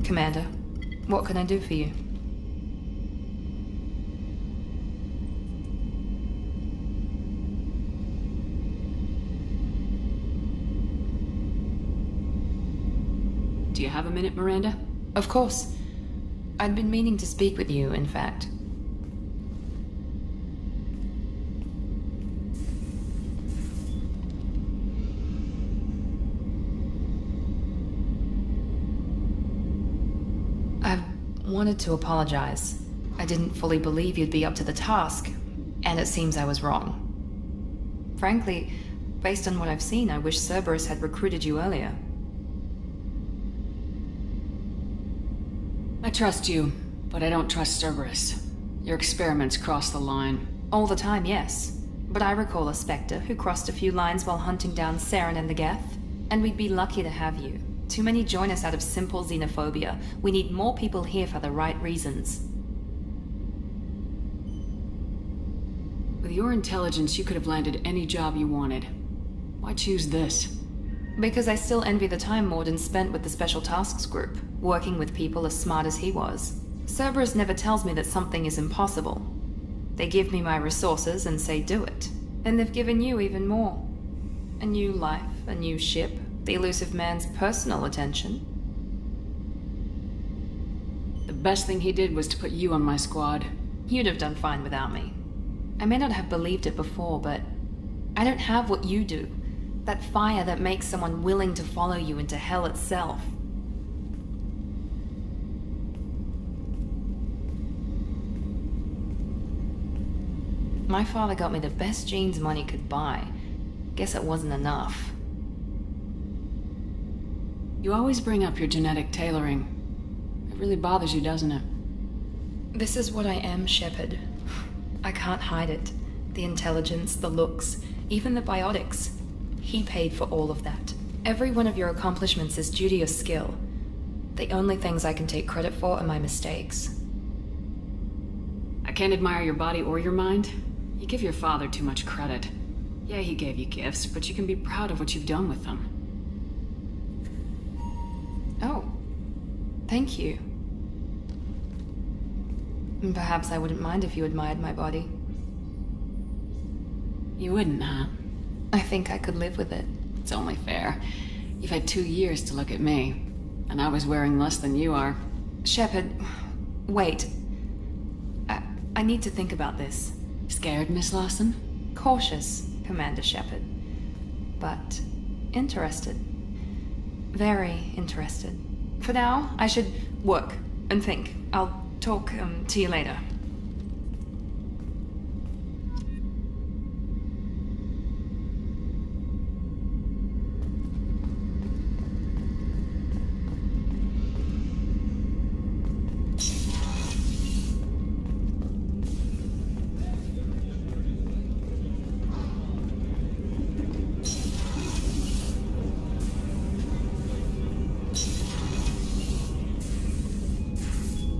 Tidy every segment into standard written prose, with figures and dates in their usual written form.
Commander, what can I do for you? Do you have a minute, Miranda? Of course. I'd been meaning to speak with you, in fact. I wanted to apologize. I didn't fully believe you'd be up to the task, and it seems I was wrong. Frankly, based on what I've seen, I wish Cerberus had recruited you earlier. I trust you, but I don't trust Cerberus. Your experiments cross the line. All the time, yes. But I recall a Spectre who crossed a few lines while hunting down Saren and the Geth. And we'd be lucky to have you. Too many join us out of simple xenophobia. We need more people here for the right reasons. With your intelligence, you could have landed any job you wanted. Why choose this? Because I still envy the time Morden spent with the Special Tasks Group, working with people as smart as he was. Cerberus never tells me that something is impossible. They give me my resources and say do it. And they've given you even more. A new life, a new ship, the elusive man's personal attention. The best thing he did was to put you on my squad. You'd have done fine without me. I may not have believed it before, but I don't have what you do. That fire that makes someone willing to follow you into hell itself. My father got me the best genes money could buy. Guess it wasn't enough. You always bring up your genetic tailoring. It really bothers you, doesn't it? This is what I am, Shepard. I can't hide it. The intelligence, the looks, even the biotics. He paid for all of that. Every one of your accomplishments is due to your skill. The only things I can take credit for are my mistakes. I can't admire your body or your mind. You give your father too much credit. Yeah, he gave you gifts, but you can be proud of what you've done with them. Oh, thank you. Perhaps I wouldn't mind if you admired my body. You wouldn't, huh? I think I could live with it. It's only fair. You've had 2 years to look at me, and I was wearing less than you are. Shepard, wait. I need to think about this. Scared, Miss Lawson? Cautious, Commander Shepard. But interested. Very interested. For now, I should work and think. I'll talk to you later.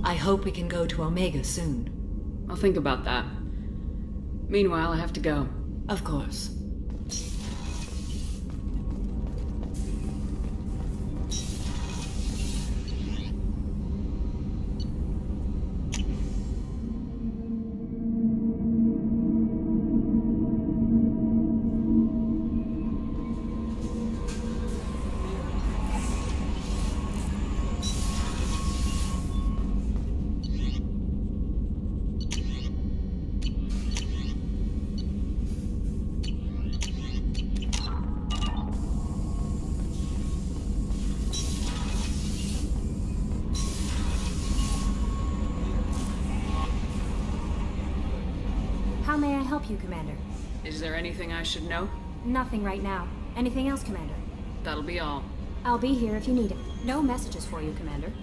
I hope we can go to Omega soon. I'll think about that. Meanwhile, I have to go. Of course. How may I help you, Commander? Is there anything I should know? Nothing right now. Anything else, Commander? That'll be all. I'll be here if you need it. No messages for you, Commander.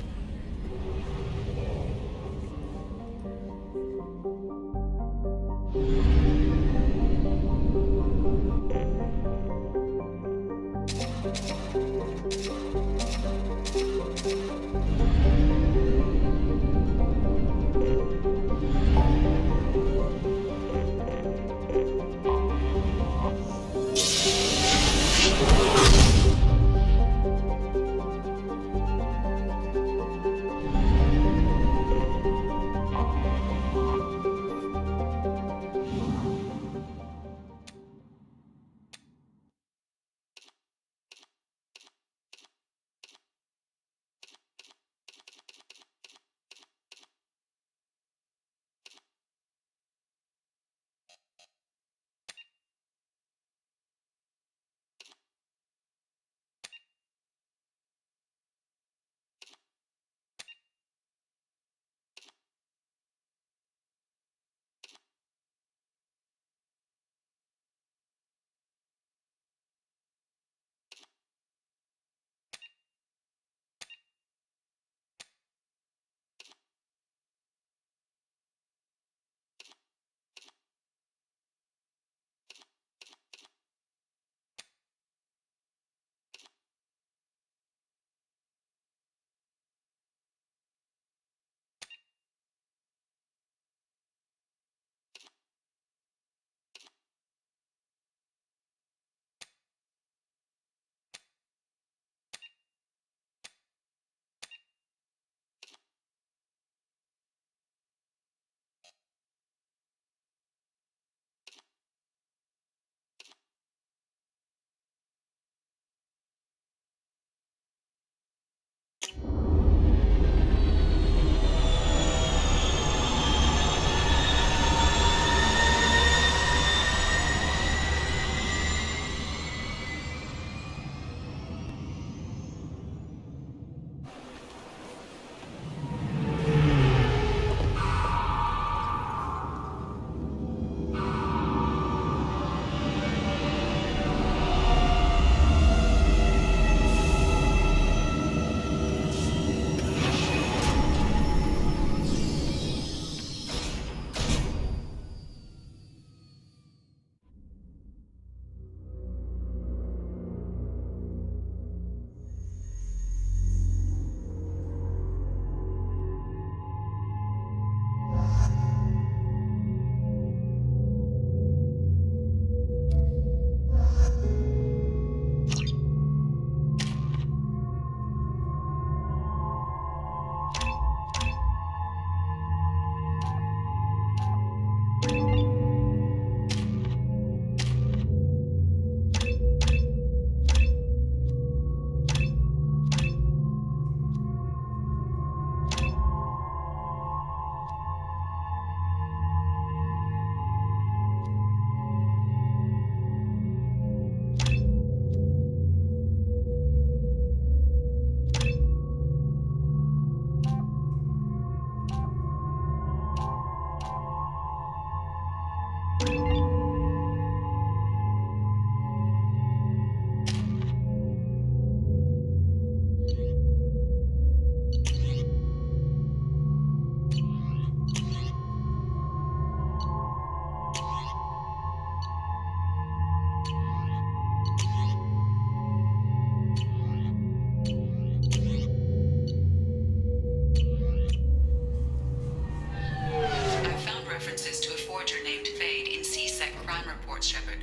reports, Shepard.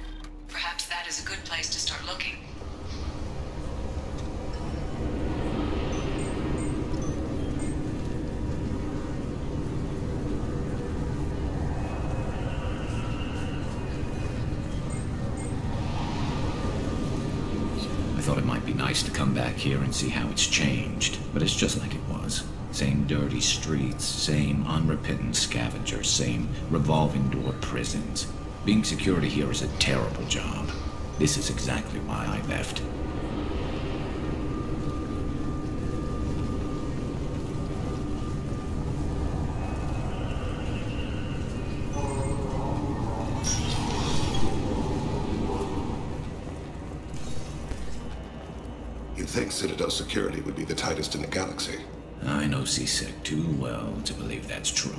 Perhaps that is a good place to start looking. I thought it might be nice to come back here and see how it's changed, but it's just like it was. Same dirty streets, same unrepentant scavengers, same revolving door prisons. Being security here is a terrible job. This is exactly why I left. You think Citadel security would be the tightest in the galaxy? I know C-Sec too well to believe that's true.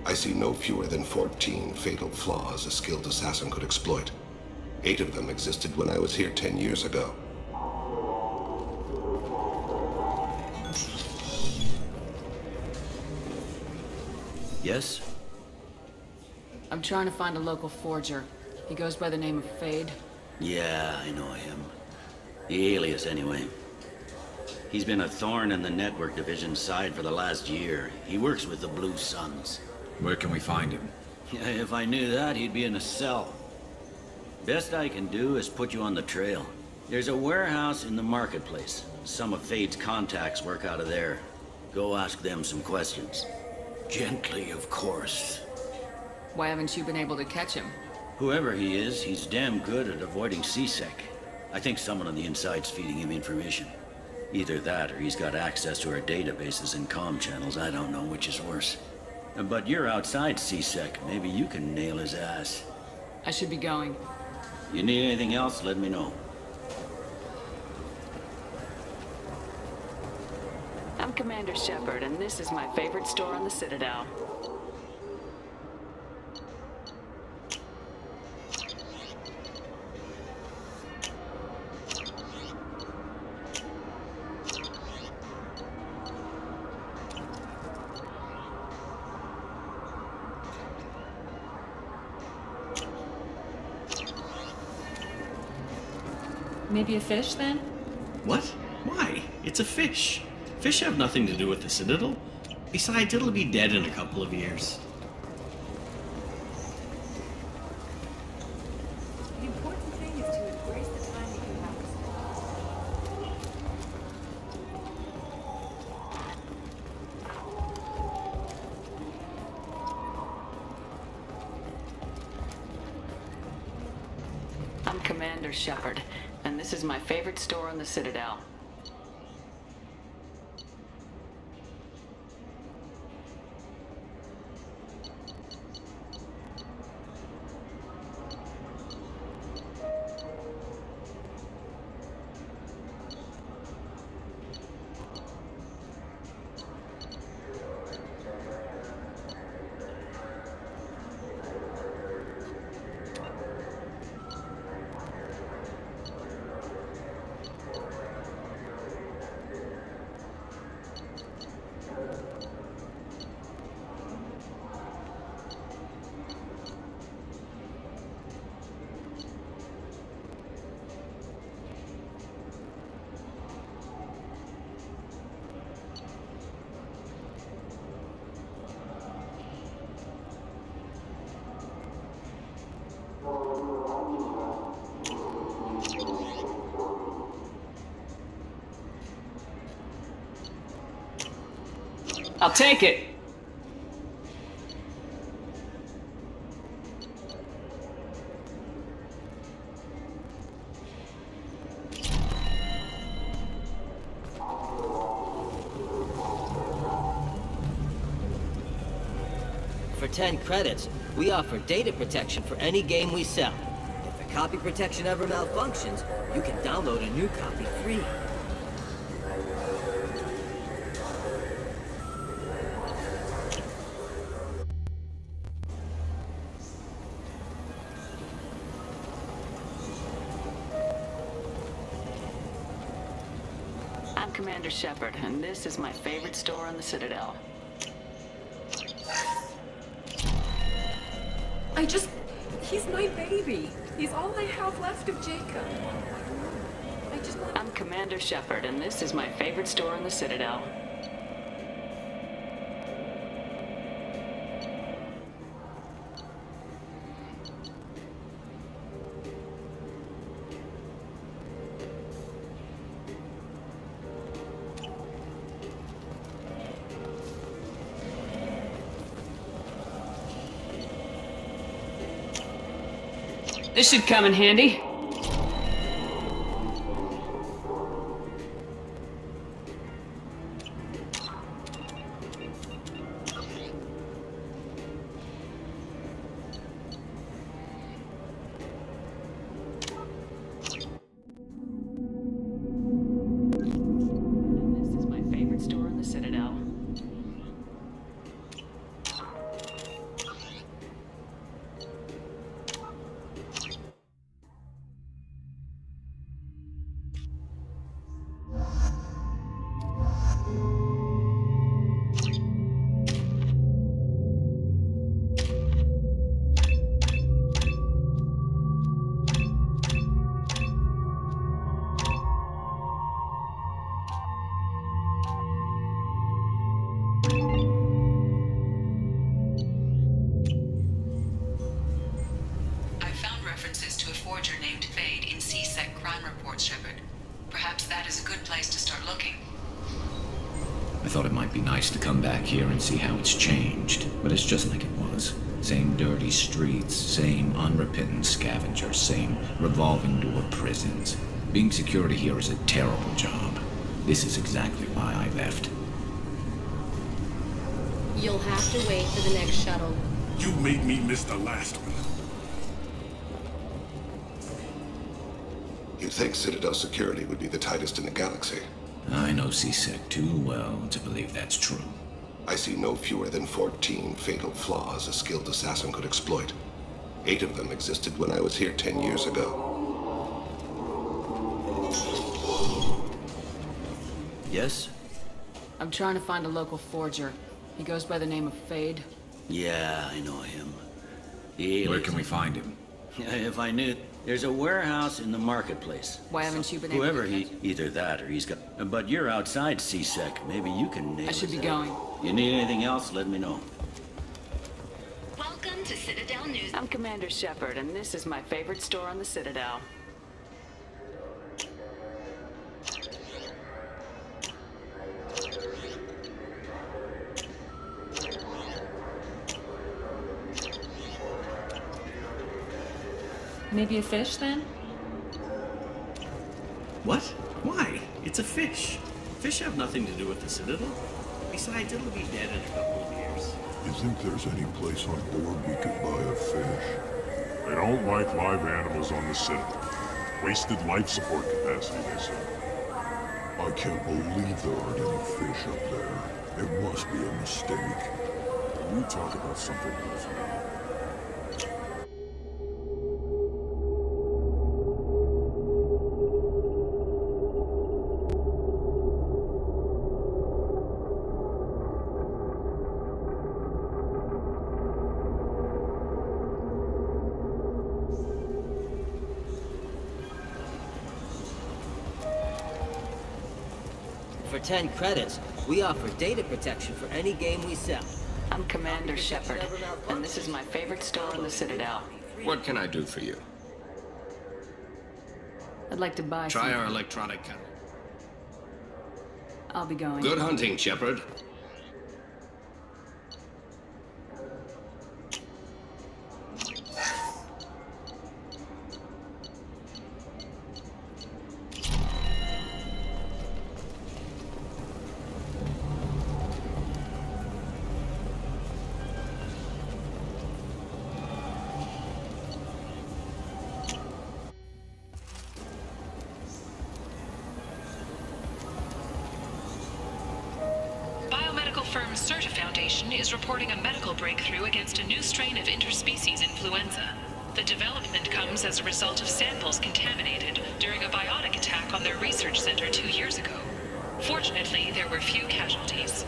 I see no fewer than 14 fatal flaws a skilled assassin could exploit. 8 of them existed when I was here 10 years ago. Yes? I'm trying to find a local forger. He goes by the name of Fade. Yeah, I know him. The alias, anyway. He's been a thorn in the network division's side for the last year. He works with the Blue Suns. Where can we find him? If I knew that, he'd be in a cell. Best I can do is put you on the trail. There's a warehouse in the marketplace. Some of Fade's contacts work out of there. Go ask them some questions. Gently, of course. Why haven't you been able to catch him? Whoever he is, he's damn good at avoiding C-Sec. I think someone on the inside's feeding him information. Either that, or he's got access to our databases and comm channels. I don't know which is worse. But you're outside C-Sec. Maybe you can nail his ass. I should be going. You need anything else, let me know. I'm Commander Shepard, and this is my favorite store on the Citadel. Maybe a fish, then? What? Why? It's a fish. Fish have nothing to do with the Citadel. Besides, it'll be dead in a couple of years. The important thing is to embrace the time that you have. I'm Commander Shepard, and this is my favorite store on the Citadel. I'll take it! For 10 credits, we offer data protection for any game we sell. If the copy protection ever malfunctions, you can download a new copy free. I'm Commander Shepard, and this is my favorite store on the Citadel. He's my baby. He's all I have left of Jacob. I'm Commander Shepard, and this is my favorite store in the Citadel. This should come in handy. This is my favorite store in the Citadel. I found references to a forger named Fade in CSEC crime reports, Shepard. Perhaps that is a good place to start looking. I thought it might be nice to come back here and see how it's changed, but it's just like it was. Same dirty streets, same unrepentant scavengers, same revolving door prisons. Being security here is a terrible job. This is exactly why I left. You'll have to wait for the next shuttle. You made me miss the last one. You'd think Citadel security would be the tightest in the galaxy. I know CSEC too well to believe that's true. I see no fewer than 14 fatal flaws a skilled assassin could exploit. 8 of them existed when I was here 10 years ago. Yes? I'm trying to find a local forger. He goes by the name of Fade. Yeah, I know him. Where can we find him? If I knew. There's a warehouse in the marketplace. Why haven't you been able Whoever to he, catch him? either that or he's got. But you're outside CSEC. Maybe you can nail I should be it. going. You need anything else? Let me know. Welcome to Citadel News. I'm Commander Shepard, and this is my favorite store on the Citadel. Maybe a fish then? What? Why? It's a fish. Fish have nothing to do with the Citadel. Besides, it'll be dead in a couple of years. You think there's any place on board we could buy a fish? They don't like live animals on the Citadel. Wasted life support capacity, they say. I can't believe there aren't any fish up there. It must be a mistake. We talk about something else. For 10 credits, we offer data protection for any game we sell. I'm Commander Shepard, and this is my favorite store in the Citadel. What can I do for you? I'd like to buy Try some. our electronic counter. I'll be going. Good hunting, Shepard. firm Certa Foundation is reporting a medical breakthrough against a new strain of interspecies influenza. The development comes as a result of samples contaminated during a biotic attack on their research center 2 years ago. Fortunately, there were few casualties.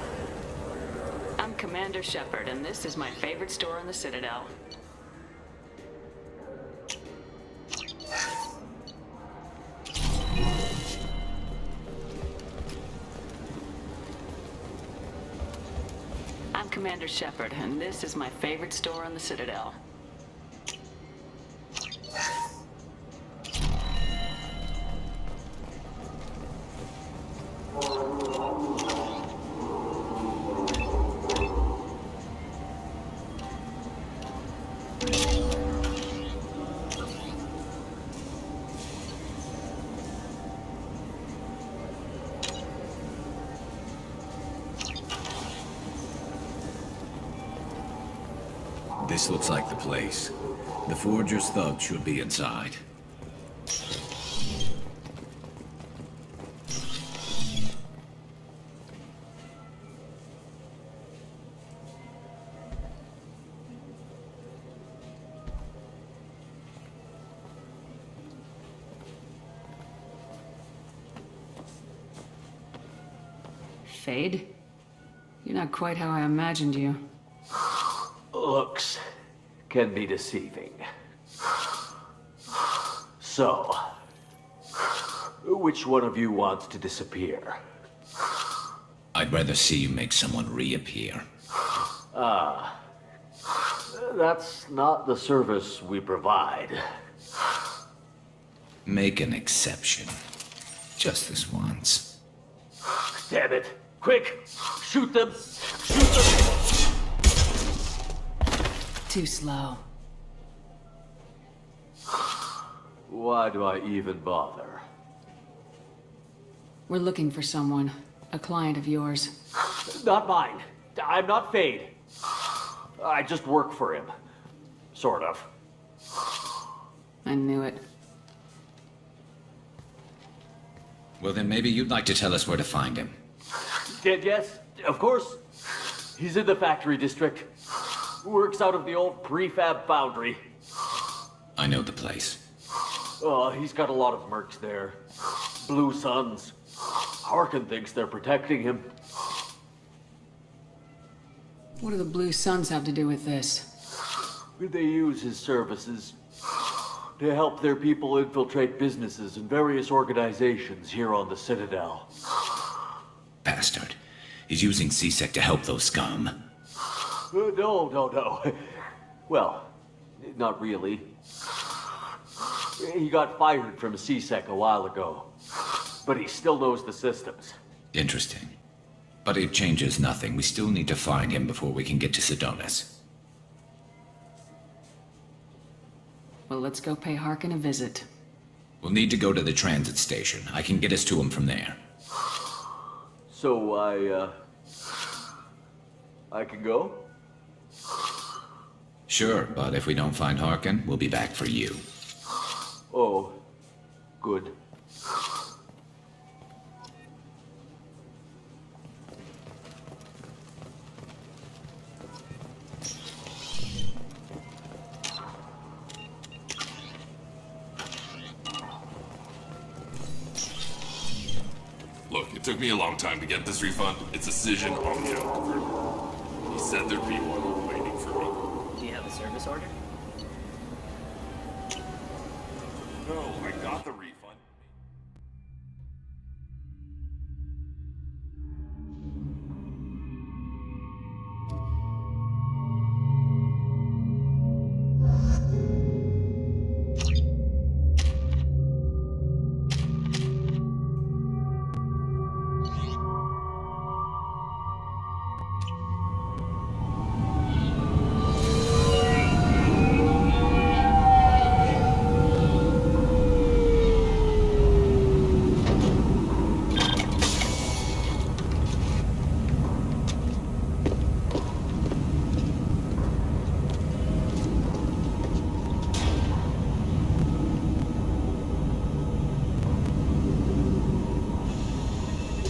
I'm Commander Shepard, and this is my favorite store in the Citadel. Commander Shepard, and this is my favorite store on the Citadel. This looks like the place. The Forger's thug should be inside. Fade? You're not quite how I imagined you. Looks can be deceiving. So, which one of you wants to disappear? I'd rather see you make someone reappear. That's not the service we provide. Make an exception. Just this once. Damn it! Quick! Shoot them! Shoot them! Too slow. Why do I even bother? We're looking for someone. A client of yours. Not mine. I'm not Fade. I just work for him. Sort of. I knew it. Well, then maybe you'd like to tell us where to find him. Yes, of course. He's in the factory district. Works out of the old prefab foundry. I know the place. He's got a lot of mercs there. Blue Suns. Harkin thinks they're protecting him. What do the Blue Suns have to do with this? They use his services to help their people infiltrate businesses and various organizations here on the Citadel. Bastard. He's using C-Sec to help those scum. No. Well, not really. He got fired from C-Sec a while ago, but he still knows the systems. Interesting. But it changes nothing. We still need to find him before we can get to Sedonis. Well, let's go pay Harkin a visit. We'll need to go to the transit station. I can get us to him from there. So I can go? Sure, but if we don't find Harkin, we'll be back for you. Oh, good. Look, it took me a long time to get this refund. It's a decision on the outward. He said there'd be one waiting for me. Do you have a service order? No, I got the refund.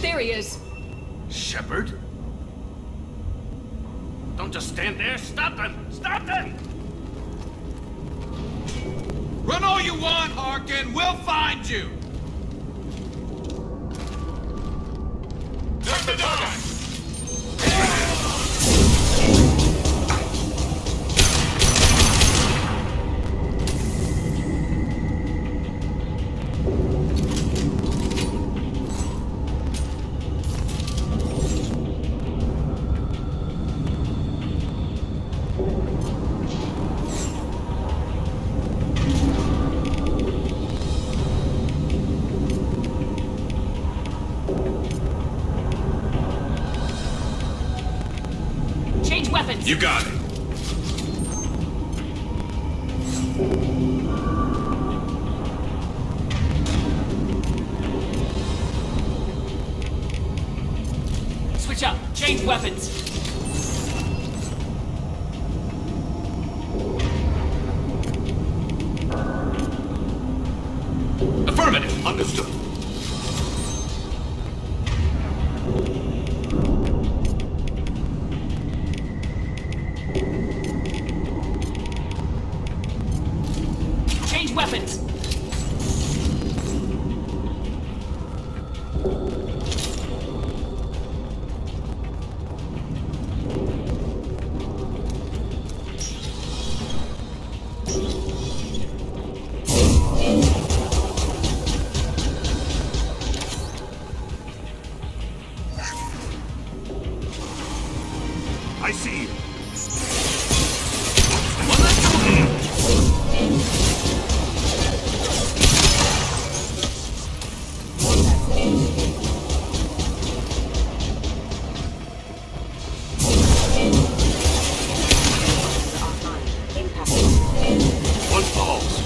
There he is! Shepard? Don't just stand there. Stop them! Stop them! Run all you want, Harkin. We'll find you. Knock the dog! You got it. Switch up. Change weapons. Affirmative. Understood. Change weapons. I see you. One falls.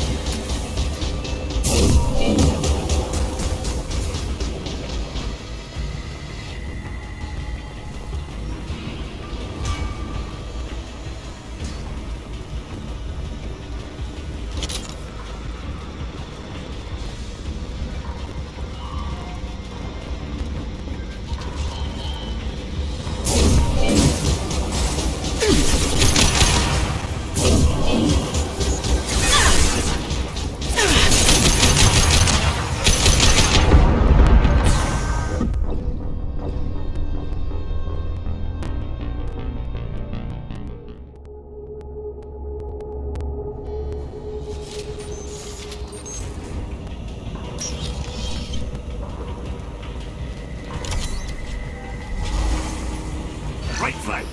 Right flank.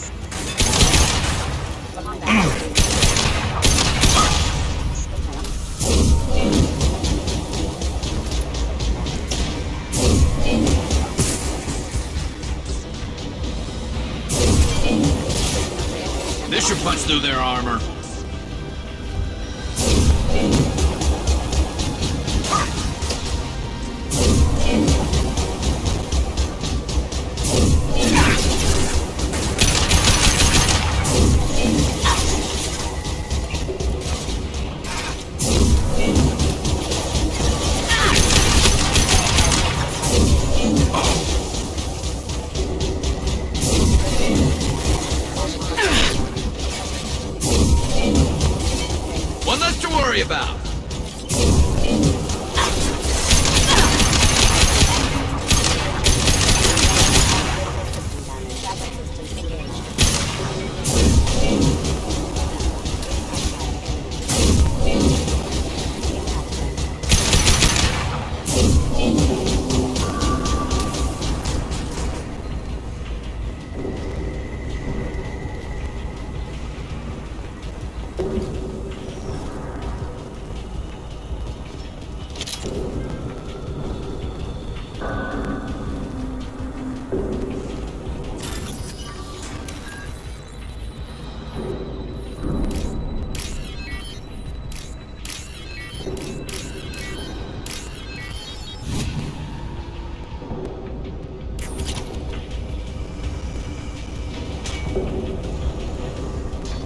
This should punch through their armor. One less to worry about.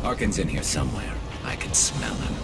Harkin's in here somewhere. I can smell him.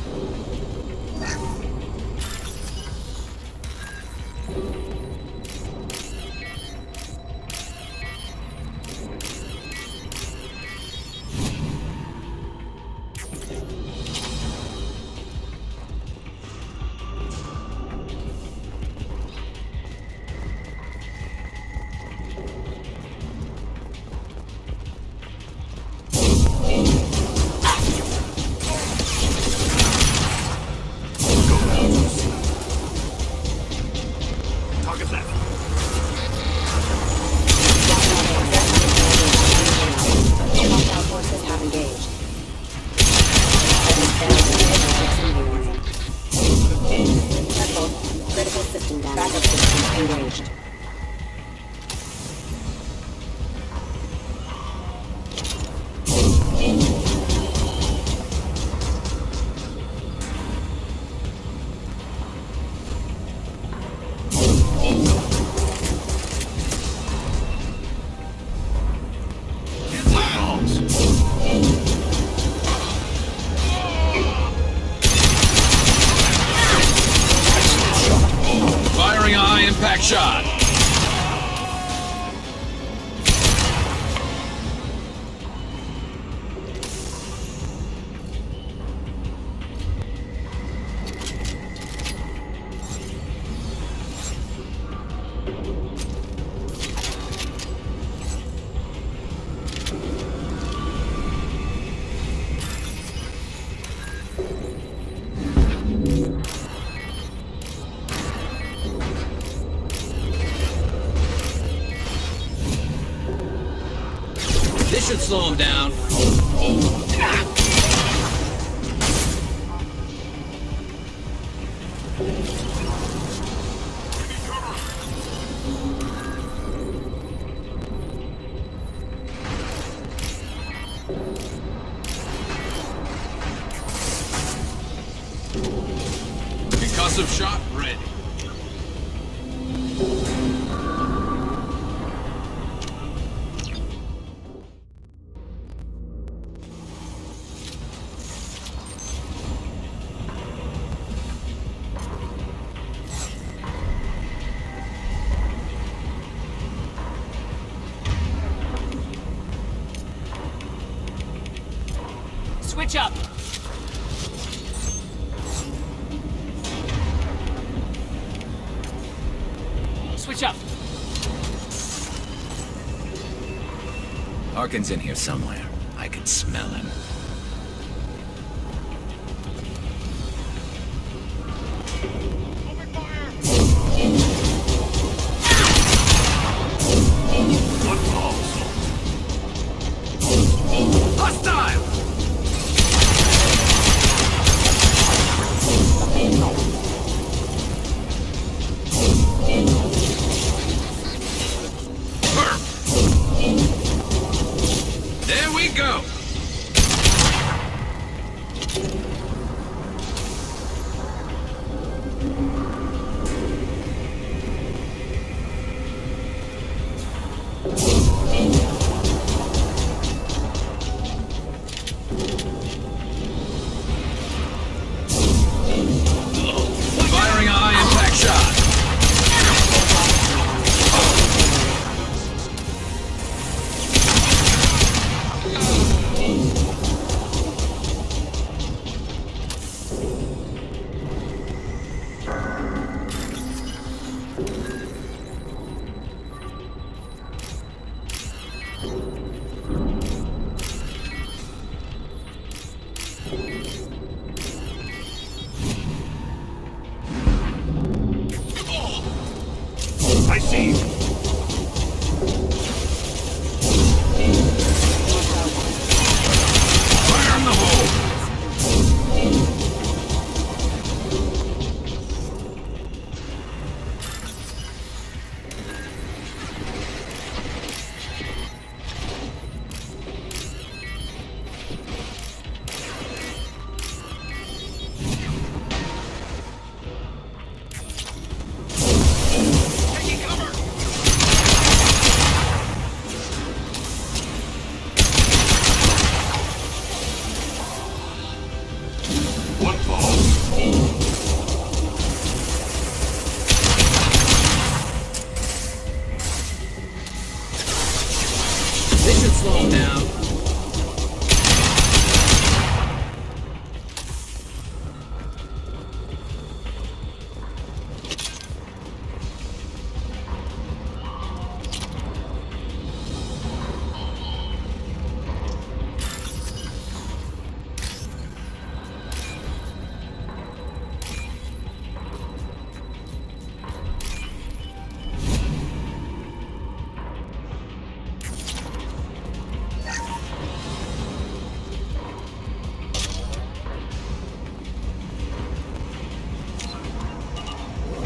engaged. shot! This should slow him down. Concussive shot ready. Switch up. Switch up. Arkin's in here somewhere. I can smell him. Hostile! There we go! Firing a high impact shot! I see you. Fire in the hole! One ball. This should slow him down.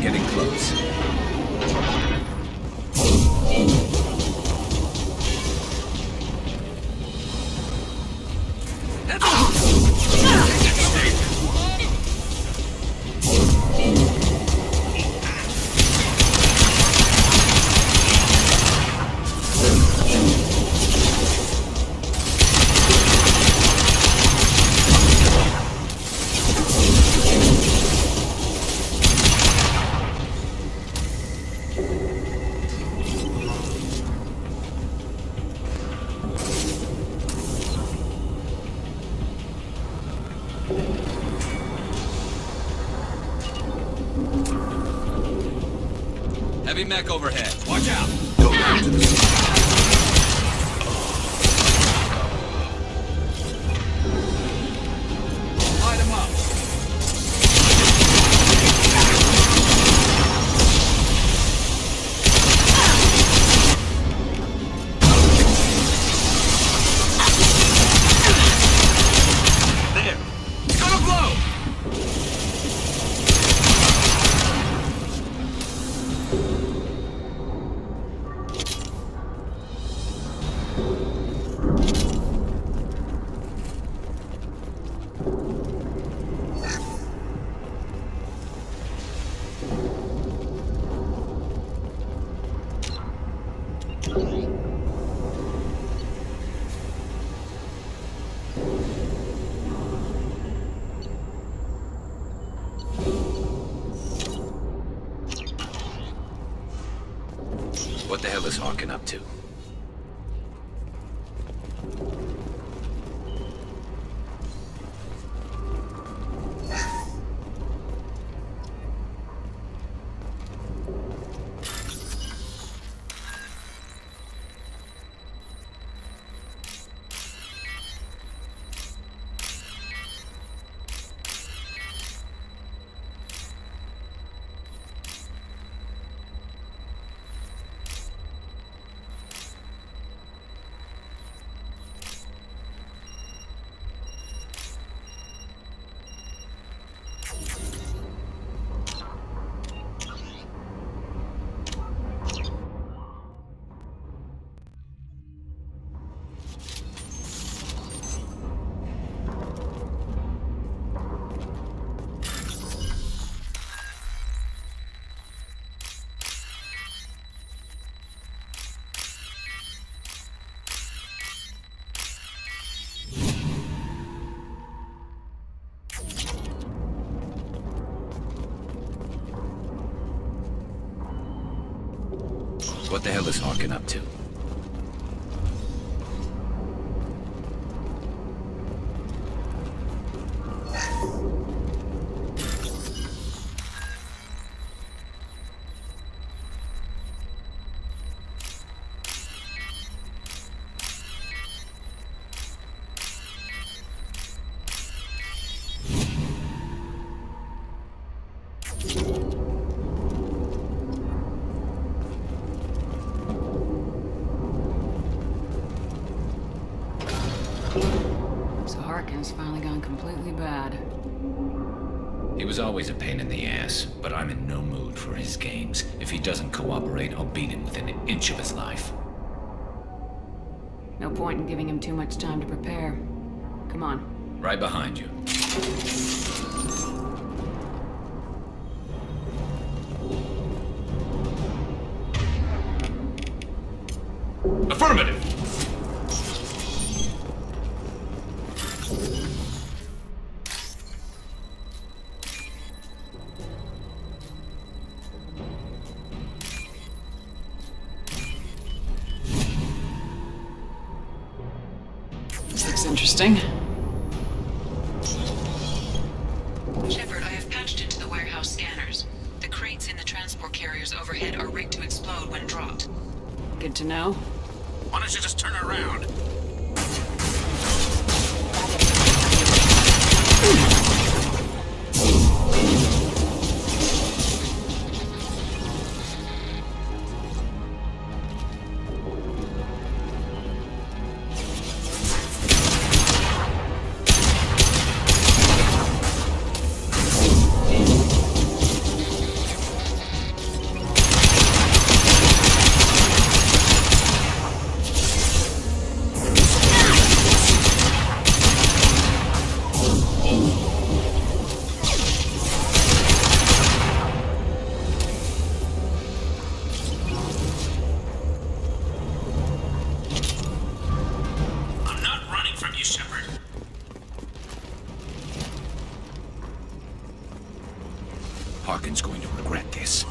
Getting close. Heavy mech overhead. Watch out! Go down to the sea. Light him up. There. It's gonna blow! What the hell is Hawken up to? What the hell is Hawken up to? So Harkin's finally gone completely bad. He was always a pain in the ass, but I'm in no mood for his games. If he doesn't cooperate, I'll beat him within an inch of his life. No point in giving him too much time to prepare. Come on. Right behind you. Affirmative! This looks interesting. Shepard, I have patched into the warehouse scanners. The crates in the transport carriers overhead are rigged to explode when dropped. Good to know. Why don't you just turn around? Harkin's going to regret this.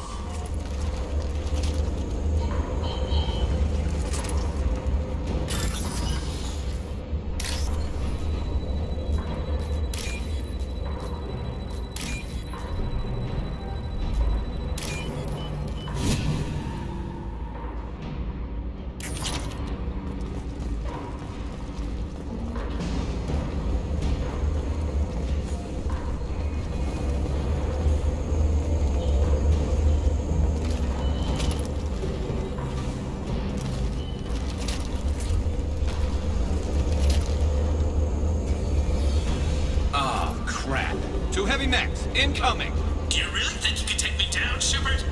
Incoming! Do you really think you can take me down, Shepard?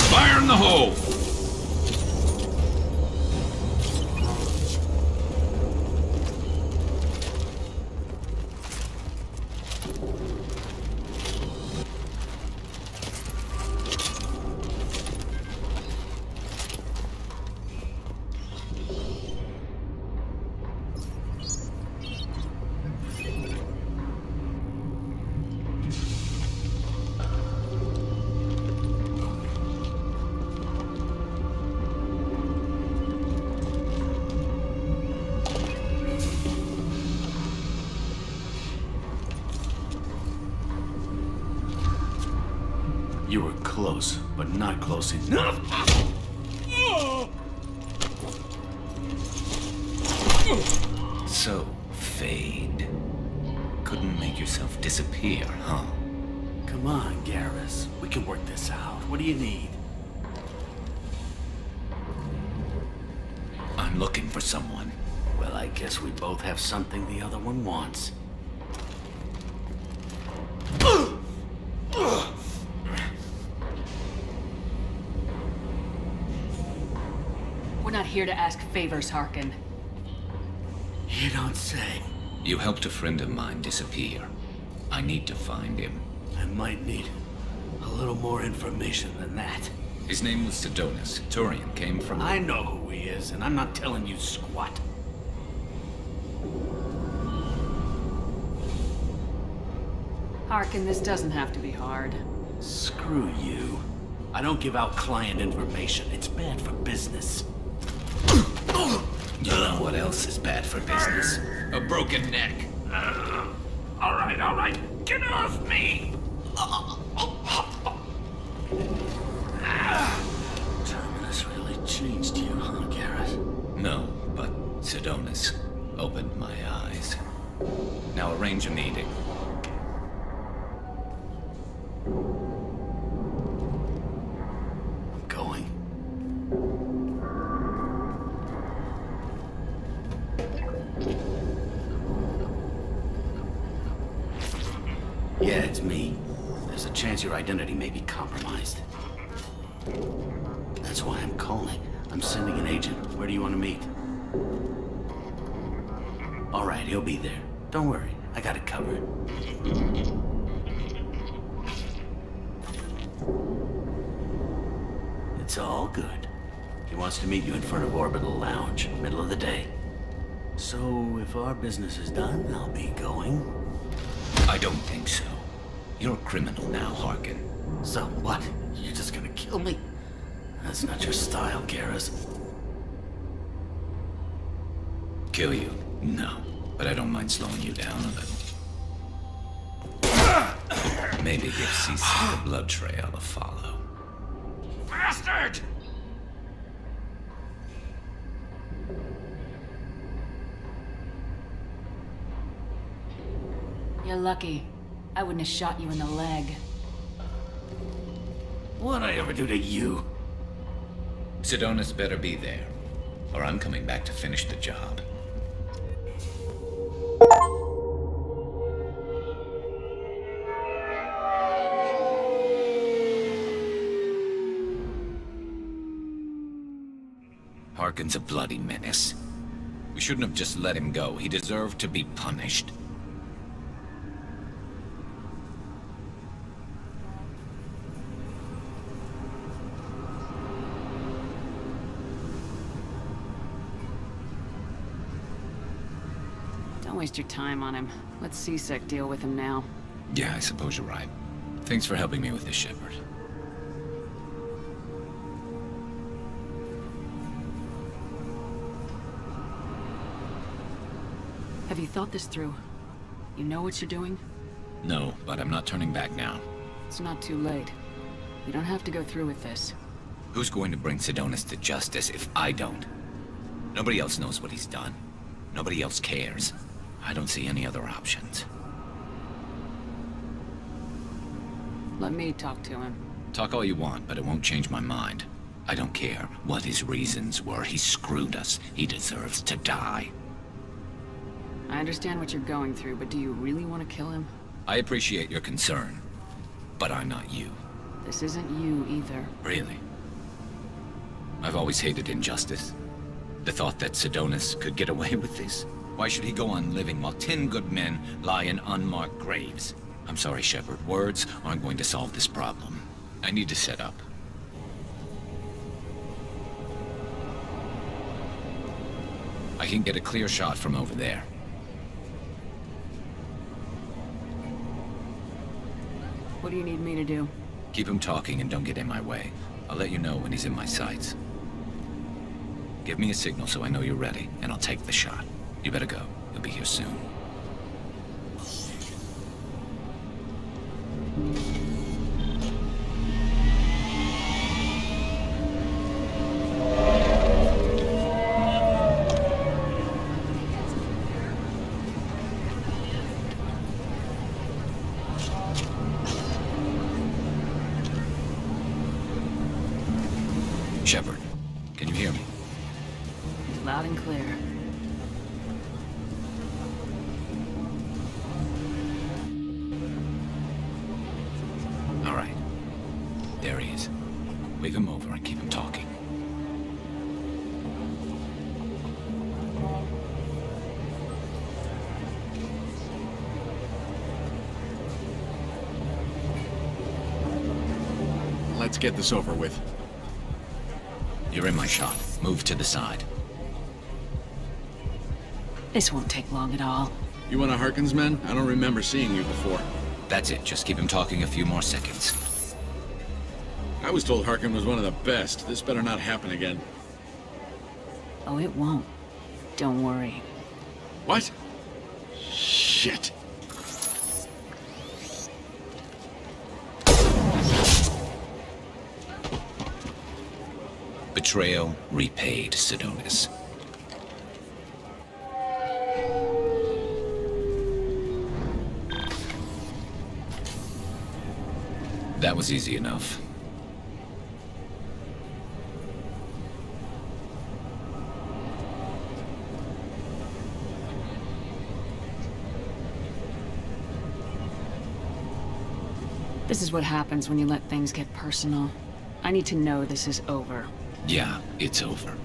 Fire in the hole! You were close, but not close enough. So, Fade. Couldn't make yourself disappear, huh? Come on, Garrus. We can work this out. What do you need? I'm looking for someone. Well, I guess we both have something the other one wants. We're not here to ask favors, Harkin. You don't say. You helped a friend of mine disappear. I need to find him. I might need a little more information than that. His name was Sidonis. Turian came from... I know who he is, and I'm not telling you squat. Harkin, this doesn't have to be hard. Screw you. I don't give out client information. It's bad for business. You know what else is bad for business? A broken neck. All right. Get off me! Terminus really changed you, huh, Garrus? No, but Sidonis opened my eyes. Now arrange a meeting. I'm going. Yeah, it's me. There's a chance your identity may be compromised. That's why I'm calling. I'm sending an agent. Where do you want to meet? All right, he'll be there. Don't worry, I got it covered. It's all good. He wants to meet you in front of Orbital Lounge, middle of the day. So, if our business is done, I'll be going. I don't think so. You're a criminal now, Harkin. So what? You're just gonna kill me? That's not your style, Garrus. Kill you? No. But I don't mind slowing you down a little. Maybe give CC the blood trail a follow. Bastard! You're lucky. I wouldn't have shot you in the leg. What'd I ever do to you? Sidonis better be there. or I'm coming back to finish the job. Harkin's a bloody menace. We shouldn't have just let him go. He deserved to be punished. Don't waste your time on him. Let C-Sec deal with him now. Yeah, I suppose you're right. Thanks for helping me with this, Shepard. Have you thought this through? You know what you're doing? No, but I'm not turning back now. It's not too late. You don't have to go through with this. Who's going to bring Sidonis to justice if I don't? Nobody else knows what he's done. Nobody else cares. I don't see any other options. Let me talk to him. Talk all you want, but it won't change my mind. I don't care what his reasons were. He screwed us. He deserves to die. I understand what you're going through, but do you really want to kill him? I appreciate your concern, but I'm not you. This isn't you either. Really? I've always hated injustice. The thought that Sidonis could get away with this. Why should he go on living while 10 good men lie in unmarked graves? I'm sorry, Shepard. Words aren't going to solve this problem. I need to set up. I can get a clear shot from over there. What do you need me to do? Keep him talking and don't get in my way. I'll let you know when he's in my sights. Give me a signal so I know you're ready, and I'll take the shot. You better go. He'll be here soon. Shepard, can you hear me? Loud and clear. All right. There he is. Wave him over and keep him talking. Let's get this over with. You're in my shot. Move to the side. This won't take long at all. You one of Harkin's men? I don't remember seeing you before. That's it. Just keep him talking a few more seconds. I was told Harkin was one of the best. This better not happen again. Oh, it won't. Don't worry. What? Shit. Betrayal repaid, Sidonis. That was easy enough. This is what happens when you let things get personal. I need to know this is over. Yeah, it's over.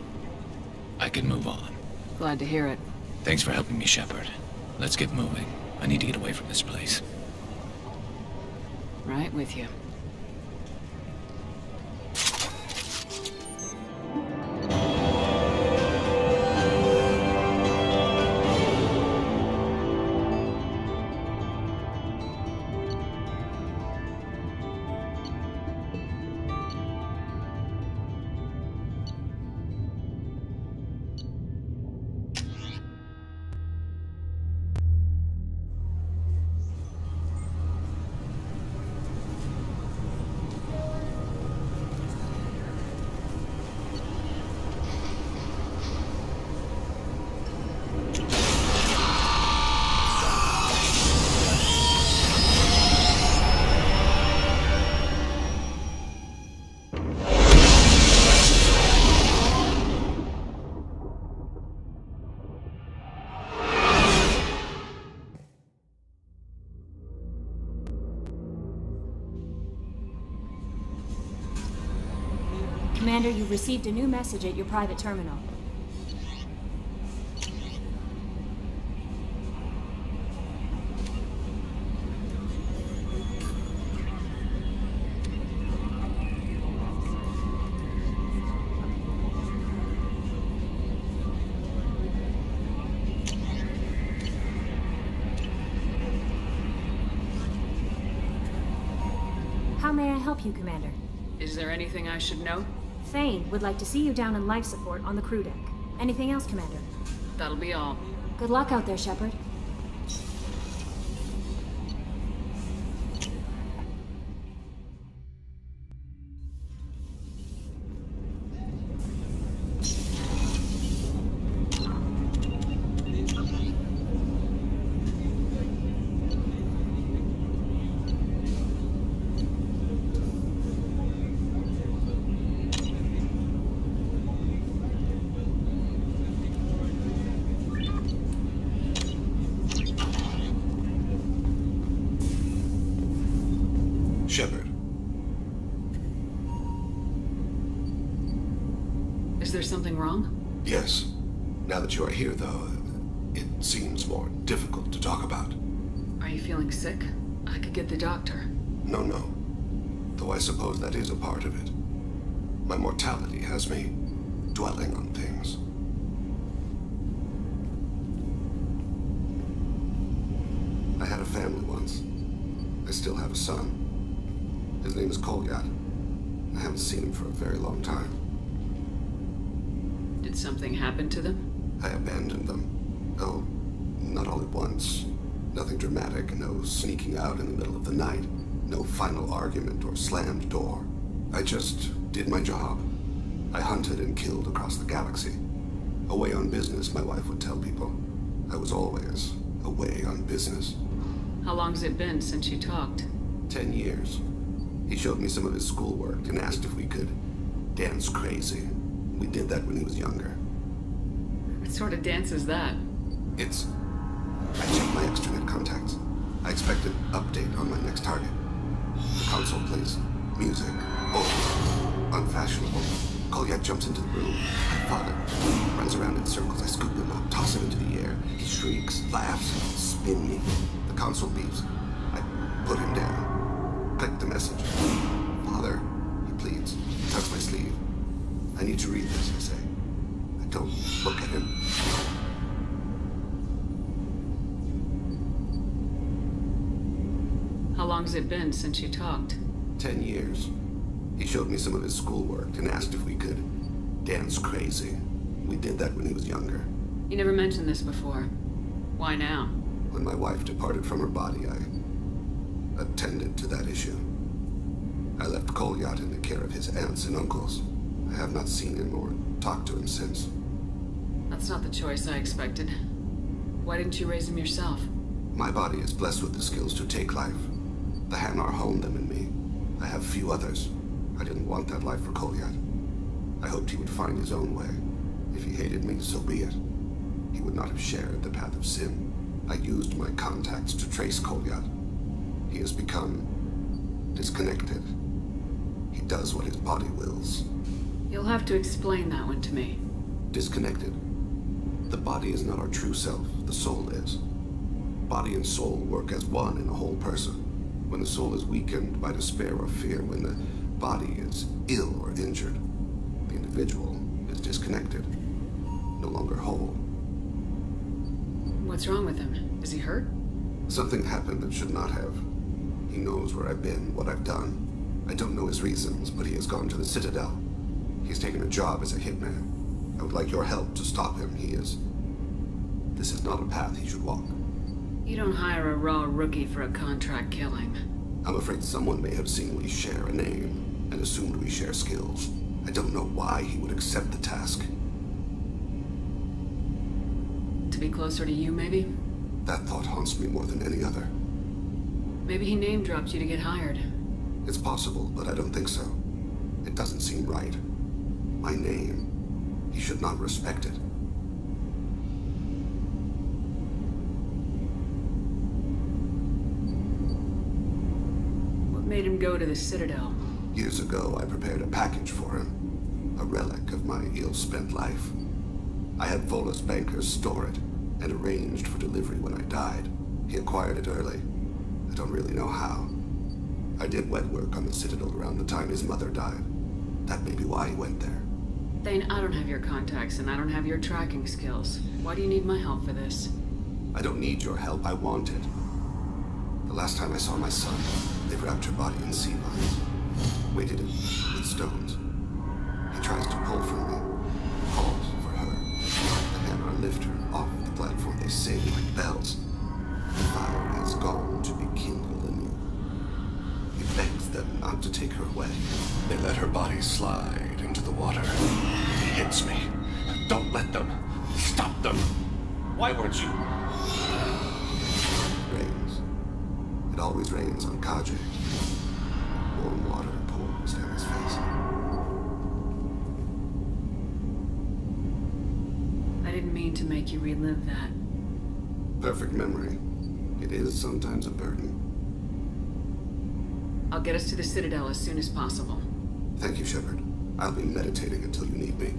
I can move on. Glad to hear it. Thanks for helping me, Shepard. Let's get moving. I need to get away from this place. Right with you. Commander, you've received a new message at your private terminal. How may I help you, Commander? Is there anything I should know? Thane would like to see you down in life support on the crew deck. Anything else, Commander? That'll be all. Good luck out there, Shepard. Shepard. Is there something wrong? Yes. Now that you are here, though, it seems more difficult to talk about. Are you feeling sick? I could get the doctor. No. Though I suppose that is a part of it. My mortality has me dwelling on things. I had a family once. I still have a son. His name is Kolyat. I haven't seen him for a very long time. Did something happen to them? I abandoned them. Oh, not all at once. Nothing dramatic, no sneaking out in the middle of the night, no final argument or slammed door. I just did my job. I hunted and killed across the galaxy. Away on business, my wife would tell people. I was always away on business. How long's it been since you talked? 10 years. He showed me some of his schoolwork and asked if we could dance crazy. We did that when he was younger. What sort of dance is that? I checked my extranet contacts. I expect an update on my next target. The console plays music, old, unfashionable. Kolyat jumps into the room. I follow. Runs around in circles. I scoop him up, toss him into the air. He shrieks, laughs, spin me. The console beeps. I put him down. Click the message. Father, he pleads. He tugs my sleeve. I need to read this, I say. I don't look at him. How long's it been since you talked? 10 years. He showed me some of his schoolwork and asked if we could dance crazy. We did that when he was younger. You never mentioned this before. Why now? When my wife departed from her body, I attended to that issue. I left Kolyat in the care of his aunts and uncles. I have not seen him or talked to him since. That's not the choice I expected. Why didn't you raise him yourself? My body is blessed with the skills to take life. The Hanar honed them in me. I have few others. I didn't want that life for Kolyat. I hoped he would find his own way. If he hated me, so be it. He would not have shared the path of sin. I used my contacts to trace Kolyat. He has become disconnected. He does what his body wills. You'll have to explain that one to me. Disconnected. The body is not our true self. The soul is. Body and soul work as one in a whole person. When the soul is weakened by despair or fear, when the body is ill or injured, the individual is disconnected, no longer whole. What's wrong with him? Is he hurt? Something happened that should not have. He knows where I've been, what I've done. I don't know his reasons, but he has gone to the Citadel. He's taken a job as a hitman. I would like your help to stop him. This is not a path he should walk. You don't hire a raw rookie for a contract killing. I'm afraid someone may have seen we share a name and assumed we share skills. I don't know why he would accept the task. To be closer to you, maybe? That thought haunts me more than any other. Maybe he name-dropped you to get hired. It's possible, but I don't think so. It doesn't seem right. My name. He should not respect it. What made him go to the Citadel? Years ago, I prepared a package for him. a relic of my ill-spent life. I had Volus bankers store it, and arranged for delivery when I died. He acquired it early. I don't really know how. I did wet work on the Citadel around the time his mother died. That may be why he went there. Thane, I don't have your contacts, and I don't have your tracking skills. Why do you need my help for this? I don't need your help, I want it. The last time I saw my son, they wrapped her body in sea vines, weighted it with stones. He tries to pull from me, calls for her. The hammer lift her off the platform. They sing like bells. The fire has gone to be kindled anew. He begs them not to take her away. They let her body slide into the water. He hits me. Don't let them. Stop them. Why weren't you? Rains. It always rains on Kadri. Warm water pours down his face. I didn't mean to make you relive that. Perfect memory. It is sometimes a burden. I'll get us to the Citadel as soon as possible. Thank you, Shepard. I'll be meditating until you need me.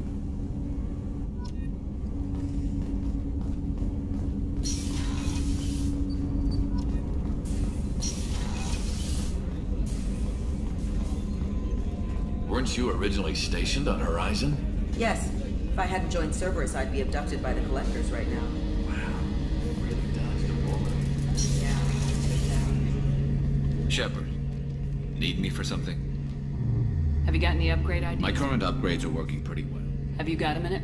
Weren't you originally stationed on Horizon? Yes. If I hadn't joined Cerberus, I'd be abducted by the Collectors right now. Shepard, need me for something? Have you got any upgrade ideas? My current upgrades are working pretty well. Have you got a minute?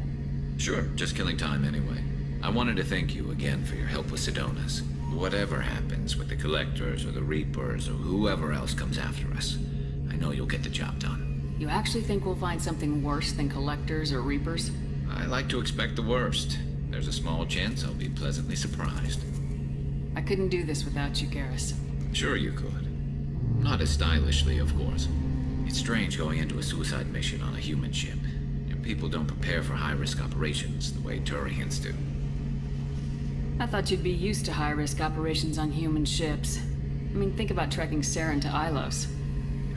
Sure, just killing time anyway. I wanted to thank you again for your help with Sidonis. Whatever happens with the Collectors or the Reapers or whoever else comes after us, I know you'll get the job done. You actually think we'll find something worse than Collectors or Reapers? I like to expect the worst. There's a small chance I'll be pleasantly surprised. I couldn't do this without you, Garrus. Sure you could. Not as stylishly, of course. It's strange going into a suicide mission on a human ship. People don't prepare for high-risk operations the way Turians do. I thought you'd be used to high-risk operations on human ships. I mean, think about trekking Saren to Ilos.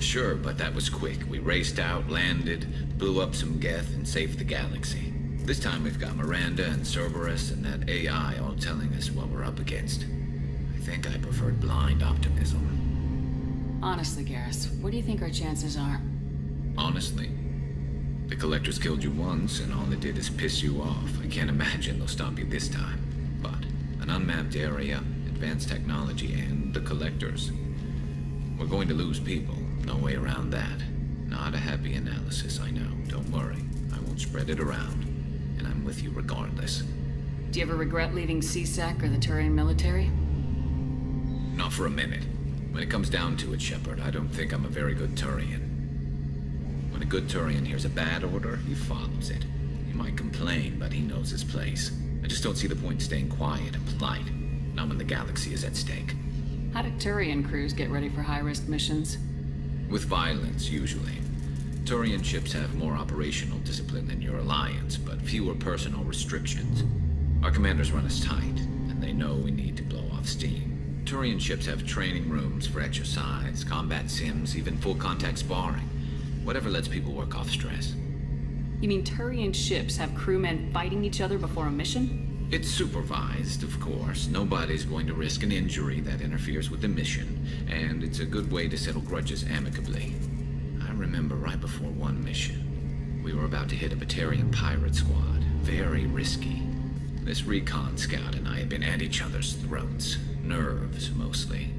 Sure, but that was quick. We raced out, landed, blew up some Geth, and saved the galaxy. This time we've got Miranda and Cerberus and that AI all telling us what we're up against. I think I preferred blind optimism. Honestly, Garrus, what do you think our chances are? Honestly, the Collectors killed you once, and all they did is piss you off. I can't imagine they'll stop you this time. But an unmapped area, advanced technology, and the Collectors. We're going to lose people. No way around that. Not a happy analysis, I know. Don't worry. I won't spread it around. And I'm with you regardless. Do you ever regret leaving CSEC or the Turian military? Not for a minute. When it comes down to it, Shepard, I don't think I'm a very good Turian. When a good Turian hears a bad order, he follows it. He might complain, but he knows his place. I just don't see the point in staying quiet and polite. Not when the galaxy is at stake. How do Turian crews get ready for high-risk missions? With violence, usually. Turian ships have more operational discipline than your alliance, but fewer personal restrictions. Our commanders run us tight, and they know we need to blow off steam. Turian ships have training rooms for exercise, combat sims, even full-contact sparring. Whatever lets people work off stress. You mean Turian ships have crewmen fighting each other before a mission? It's supervised, of course. Nobody's going to risk an injury that interferes with the mission, and it's a good way to settle grudges amicably. I remember right before one mission, we were about to hit a Batarian pirate squad. Very risky. This recon scout and I had been at each other's throats. Nerves, mostly.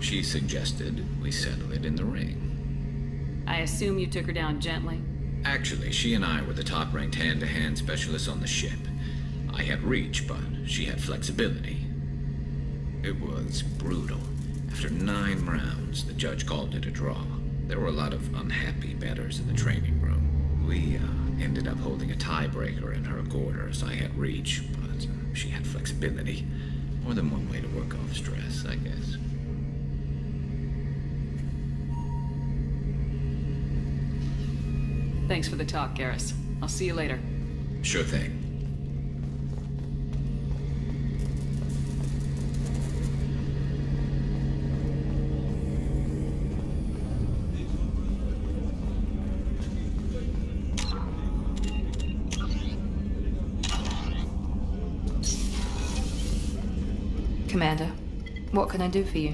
She suggested we settle it in the ring. I assume you took her down gently? Actually, she and I were the top-ranked hand-to-hand specialists on the ship. I had reach, but she had flexibility. It was brutal. After 9 rounds, the judge called it a draw. There were a lot of unhappy bettors in the training room. We ended up holding a tiebreaker in her quarters. I had reach, but she had flexibility. More than one way to work off stress, I guess. Thanks for the talk, Garrus. I'll see you later. Sure thing. Commander, what can I do for you?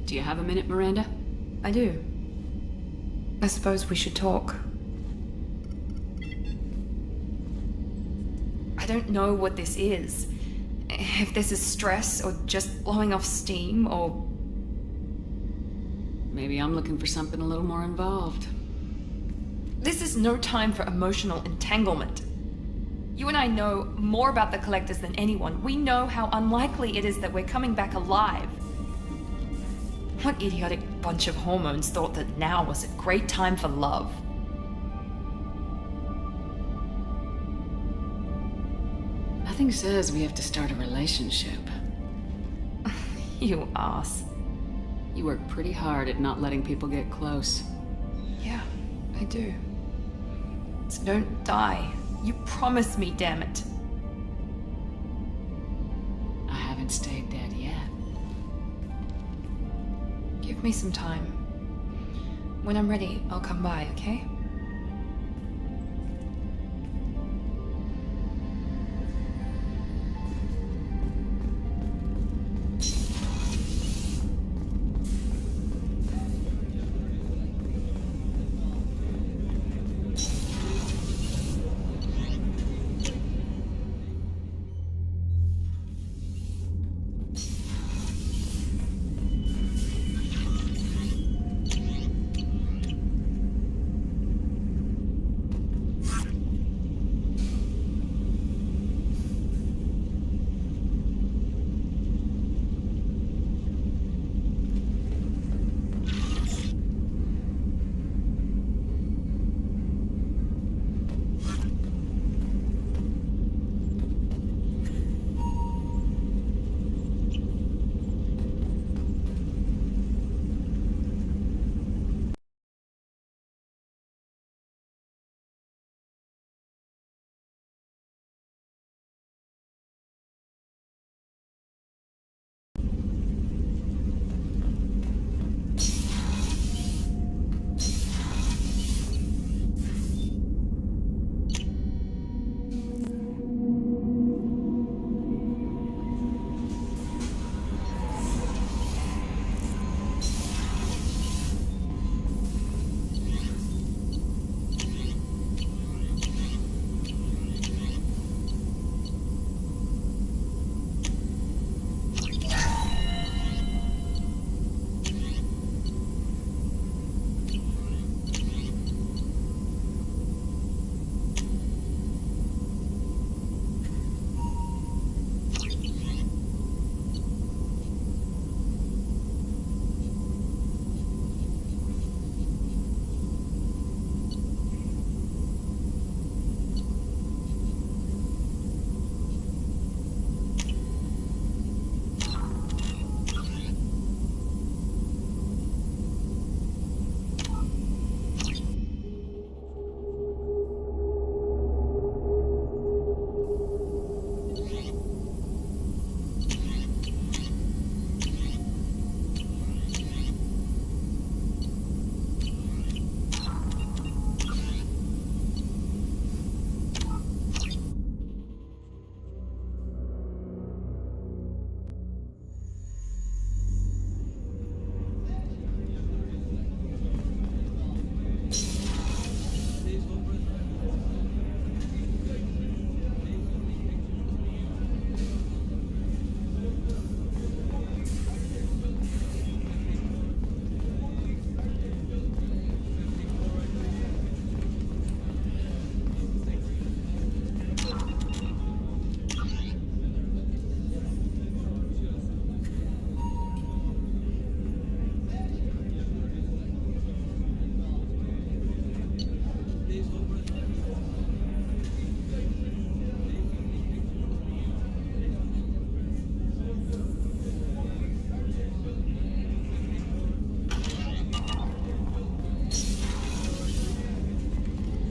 Do you have a minute, Miranda? I do. I suppose we should talk. I don't know what this is. If this is stress, or just blowing off steam, or... Maybe I'm looking for something a little more involved. This is no time for emotional entanglement. You and I know more about the Collectors than anyone. We know how unlikely it is that we're coming back alive. What idiotic bunch of hormones thought that now was a great time for love? Nothing says we have to start a relationship. You ass. You work pretty hard at not letting people get close. Yeah, I do. So don't die. You promised me, damn it. I haven't stayed dead yet. Give me some time. When I'm ready, I'll come by, okay?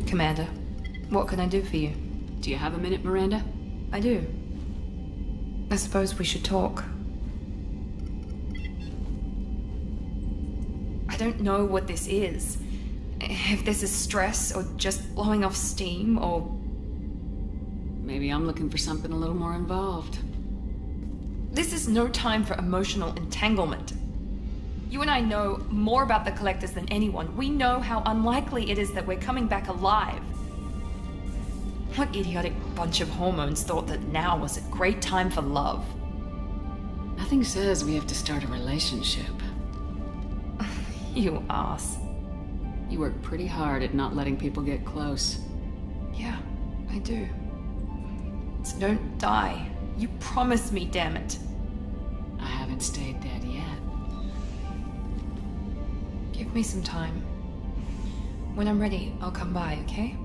Commander, what can I do for you? Do you have a minute, Miranda? I do. I suppose we should talk. I don't know what this is. If this is stress, or just blowing off steam, or... Maybe I'm looking for something a little more involved. This is no time for emotional entanglement. You and I know more about the Collectors than anyone. We know how unlikely it is that we're coming back alive. What idiotic bunch of hormones thought that now was a great time for love? Nothing says we have to start a relationship. You ass. You work pretty hard at not letting people get close. Yeah, I do. So don't die. You promised me, damn it. I haven't stayed dead yet. Give me some time. When I'm ready, I'll come by, okay?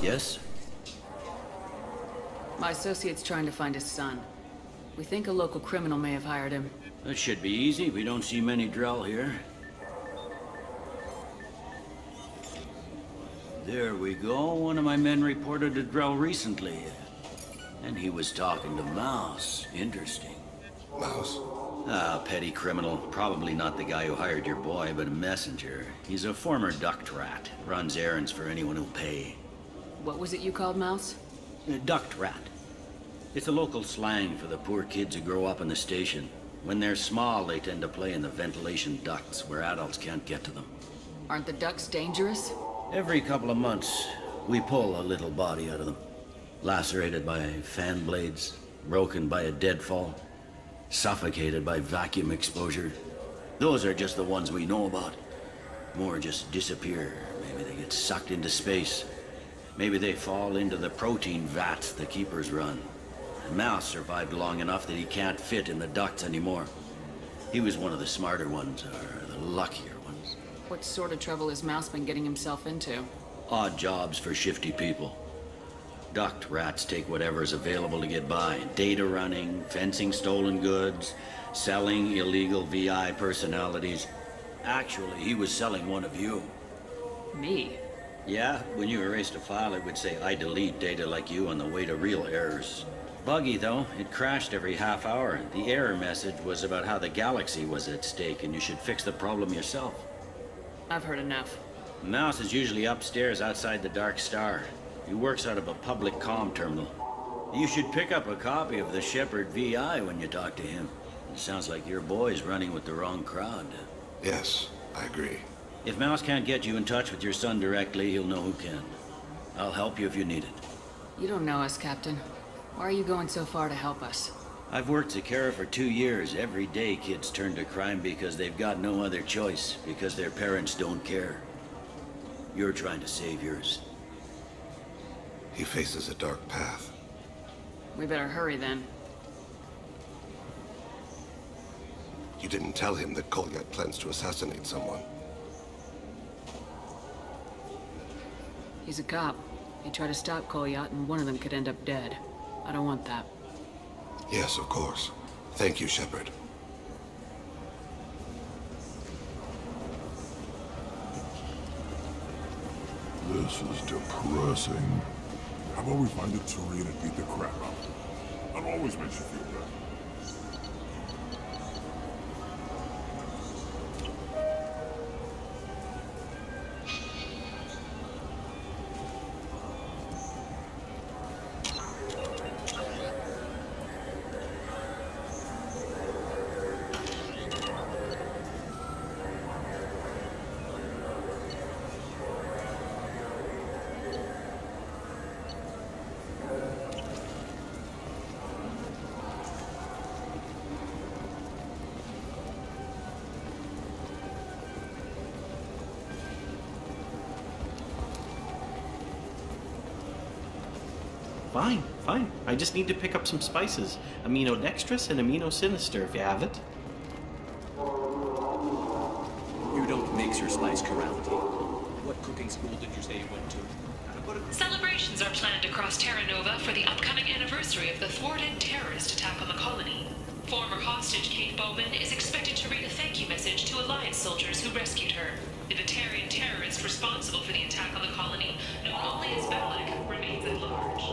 Yes? My associate's trying to find his son. We think a local criminal may have hired him. That should be easy. We don't see many Drell here. There we go. One of my men reported to Drell recently. And he was talking to Mouse. Interesting. Mouse? Ah, petty criminal. Probably not the guy who hired your boy, but a messenger. He's a former duct rat. Runs errands for anyone who'll pay. What was it you called Mouse? Duct rat. It's a local slang for the poor kids who grow up in the station. When they're small, they tend to play in the ventilation ducts where adults can't get to them. Aren't the ducts dangerous? Every couple of months, we pull a little body out of them. Lacerated by fan blades, broken by a deadfall, suffocated by vacuum exposure. Those are just the ones we know about. More just disappear. Maybe they get sucked into space. Maybe they fall into the protein vats the keepers run. Mouse survived long enough that he can't fit in the ducts anymore. He was one of the smarter ones, or the luckier ones. What sort of trouble has Mouse been getting himself into? Odd jobs for shifty people. Duct rats take whatever's available to get by. Data running, fencing stolen goods, selling illegal VI personalities. Actually, he was selling one of you. Me? Yeah, when you erased a file, it would say, I delete data like you on the way to real errors. Buggy, though. It crashed every half hour. The error message was about how the galaxy was at stake, and you should fix the problem yourself. I've heard enough. Mouse is usually upstairs outside the Dark Star. He works out of a public comm terminal. You should pick up a copy of the Shepherd VI when you talk to him. It sounds like your boy's running with the wrong crowd. Yes, I agree. If Mouse can't get you in touch with your son directly, he'll know who can. I'll help you if you need it. You don't know us, Captain. Why are you going so far to help us? I've worked Zakara for 2 years. Every day kids turn to crime because they've got no other choice, because their parents don't care. You're trying to save yours. He faces a dark path. We better hurry then. You didn't tell him that Kolyat plans to assassinate someone. He's a cop. He tried to stop Kolyat and one of them could end up dead. I don't want that. Yes, of course. Thank you, Shepard. This is depressing. How about we find a Turian and beat the crap out of him? That always makes you feel better. Fine, fine. I just need to pick up some spices. Amino dextrous and amino sinister, if you have it. You don't mix your spice corrality. What cooking school did you say you went to? Celebrations are planned across Terra Nova for the upcoming anniversary of the thwarted terrorist attack on the colony. Former hostage Kate Bowman is expected to read a thank you message to Alliance soldiers who rescued her. The Batarian terrorist responsible for the attack on the colony, known only as Valak, remains at large.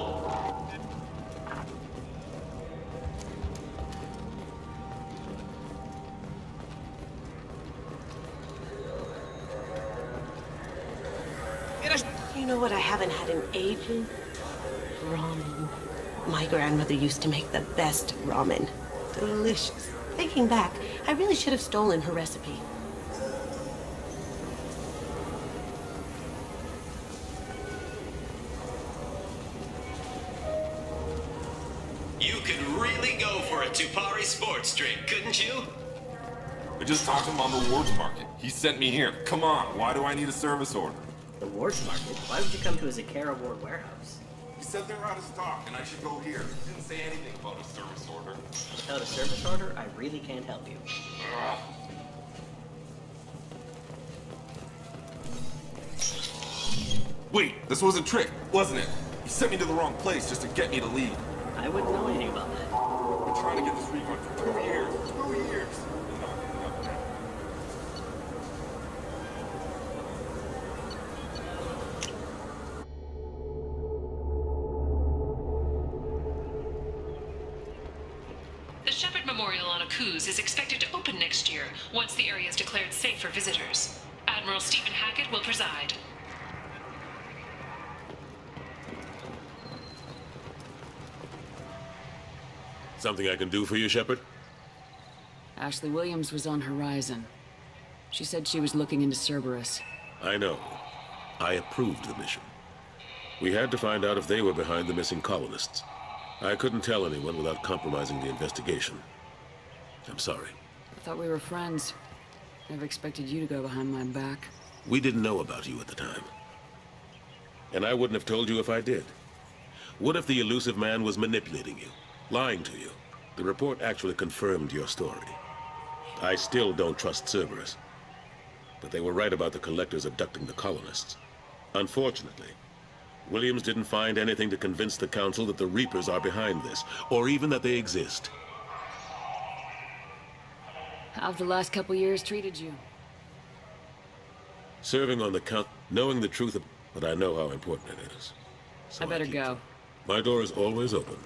You know what I haven't had in ages? Ramen. My grandmother used to make the best ramen. Delicious. Thinking back, I really should have stolen her recipe. You could really go for a Tupari sports drink, couldn't you? We just talked to him on the Wards Market. He sent me here. Come on, why do I need a service order? The Wards Market? Why would you come to a Zakara Ward warehouse? He said they're out of stock and I should go here. He didn't say anything about a service order. Without a service order, I really can't help you. Wait, this was a trick, wasn't it? He sent me to the wrong place just to get me to leave. I wouldn't know anything about that. I'm trying to get this refund for 2 years. 2 years! The Shepherd Memorial on Akuz is expected to open next year, once the area is declared safe for visitors. Admiral Stephen Hackett will preside. Something I can do for you, Shepard? Ashley Williams was on Horizon. She said she was looking into Cerberus. I know. I approved the mission. We had to find out if they were behind the missing colonists. I couldn't tell anyone without compromising the investigation. I'm sorry. I thought we were friends. Never expected you to go behind my back. We didn't know about you at the time. And I wouldn't have told you if I did. What if the elusive man was manipulating you? Lying to you? The report actually confirmed your story. I still don't trust Cerberus. But they were right about the collectors abducting the colonists. Unfortunately, Williams didn't find anything to convince the Council that the Reapers are behind this, or even that they exist. How have the last couple years treated you? Serving on the Council, knowing the truth, but I know how important it is. So I better go. My door is always open.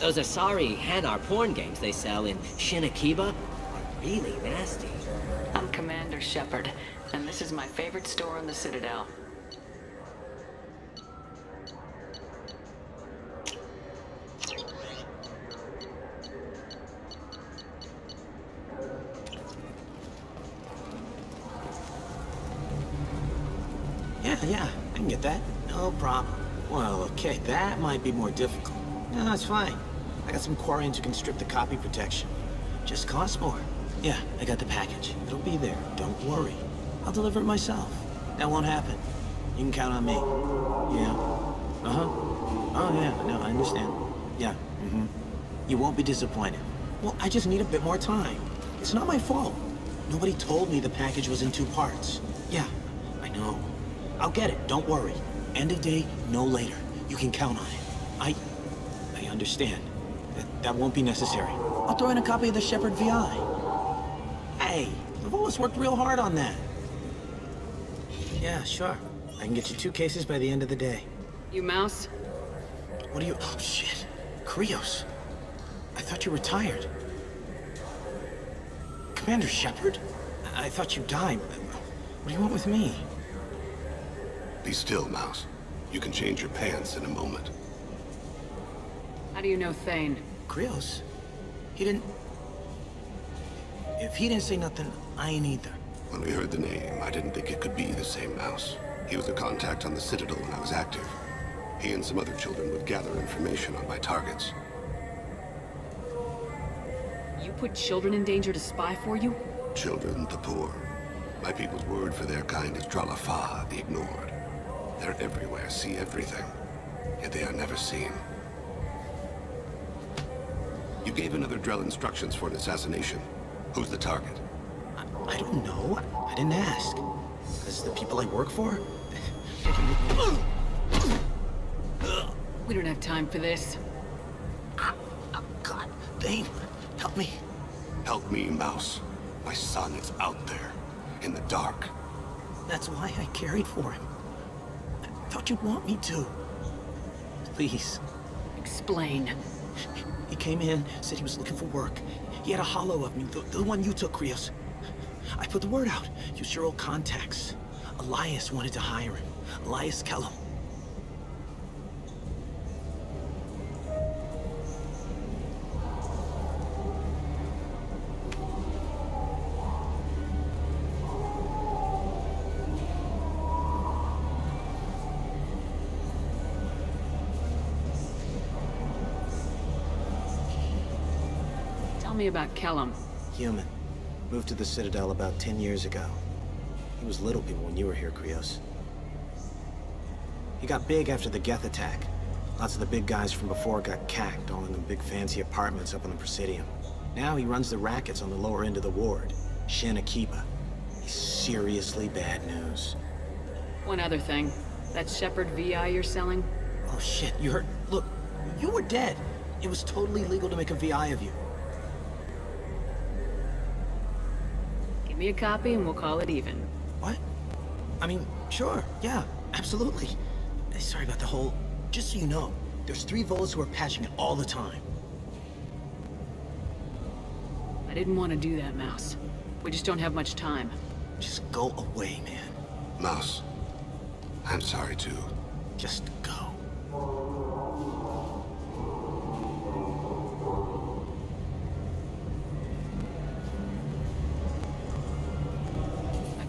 Those Asari Hanar porn games they sell in Shinakiba are really nasty. I'm Commander Shepard, and this is my favorite store in the Citadel. Yeah, I can get that. No problem. Well, okay, that might be more difficult. No, it's fine. I got some Quarians who can strip the copy protection. Just costs more. Yeah, I got the package. It'll be there. Don't worry. I'll deliver it myself. That won't happen. You can count on me. Yeah. Uh-huh. Oh, yeah. No, I understand. Yeah. Mm-hmm. You won't be disappointed. Well, I just need a bit more time. It's not my fault. Nobody told me the package was in 2 parts. Yeah, I know. I'll get it, don't worry. End of day, no later. You can count on it. I understand. That won't be necessary. I'll throw in a copy of the Shepard VI. Hey, we've always worked real hard on that. Yeah, sure. I can get you 2 cases by the end of the day. You mouse? What are you... Oh, shit. Krios. I thought you were retired. Commander Shepard? I thought you died. What do you want with me? Be still, Mouse. You can change your pants in a moment. How do you know Thane? Krios? He didn't... If he didn't say nothing, I ain't either. When we heard the name, I didn't think it could be the same Mouse. He was a contact on the Citadel when I was active. He and some other children would gather information on my targets. You put children in danger to spy for you? Children, the poor. My people's word for their kind is Dralafa, the ignored. They're everywhere, see everything. Yet they are never seen. You gave another Drell instructions for an assassination. Who's the target? I don't know. I didn't ask. Because the people I work for? We don't have time for this. Oh, God. Thane, help me. Help me, Mouse. My son is out there, in the dark. That's why I carried for him. I thought you'd want me to. Please. Explain. He came in, said he was looking for work. He had a hollow of me, the one you took, Krios. I put the word out. Used your old contacts. Elias wanted to hire him. Elias Kellum. Tell me about Kellum. Human. Moved to the Citadel about 10 years ago. He was little people when you were here, Krios. He got big after the Geth attack. Lots of the big guys from before got cacked, all in the big fancy apartments up on the Presidium. Now he runs the rackets on the lower end of the ward, Shin Akiba. He's seriously bad news. One other thing. That Shepard VI you're selling? Oh shit, you heard? Look, you were dead. It was totally legal to make a VI of you. Give me a copy and we'll call it even. What? I mean, sure, yeah, absolutely. Sorry about the whole... Just so you know, there's 3 Volas who are patching it all the time. I didn't want to do that, Mouse. We just don't have much time. Just go away, man. Mouse, I'm sorry too. Just go.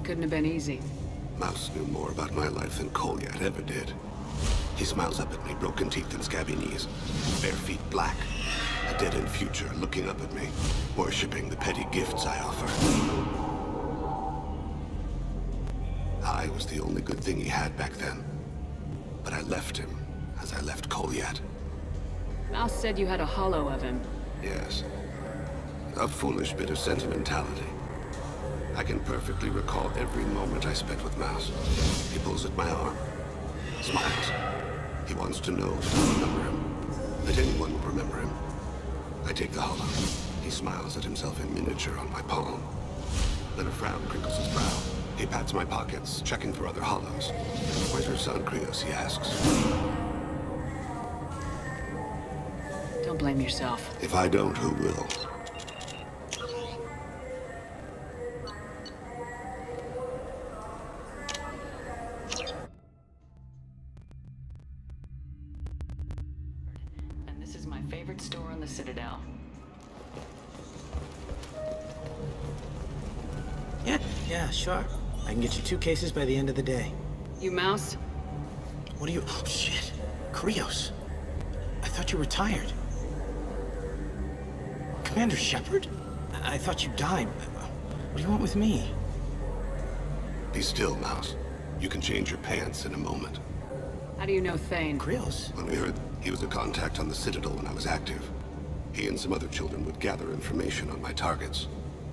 Couldn't have been easy. Mouse knew more about my life than Kolyat ever did. He smiles up at me, broken teeth and scabby knees, bare feet black, a dead-end future looking up at me, worshipping the petty gifts I offer. I was the only good thing he had back then, but I left him as I left Kolyat. Mouse said you had a hollow of him. Yes. A foolish bit of sentimentality. I can perfectly recall every moment I spent with Mouse. He pulls at my arm, smiles. He wants to know that I remember him, that anyone will remember him. I take the hollow. He smiles at himself in miniature on my palm. Then a frown crinkles his brow. He pats my pockets, checking for other hollows. Where's your son, Krios? He asks. Don't blame yourself. If I don't, who will? Store on the Citadel. Yeah, sure. I can get you 2 cases by the end of the day. You Mouse? What are you... Oh, shit. Krios. I thought you were retired. Commander Shepard? I thought you died. What do you want with me? Be still, Mouse. You can change your pants in a moment. How do you know Thane? Krios. When we heard he was a contact on the Citadel when I was active, he and some other children would gather information on my targets.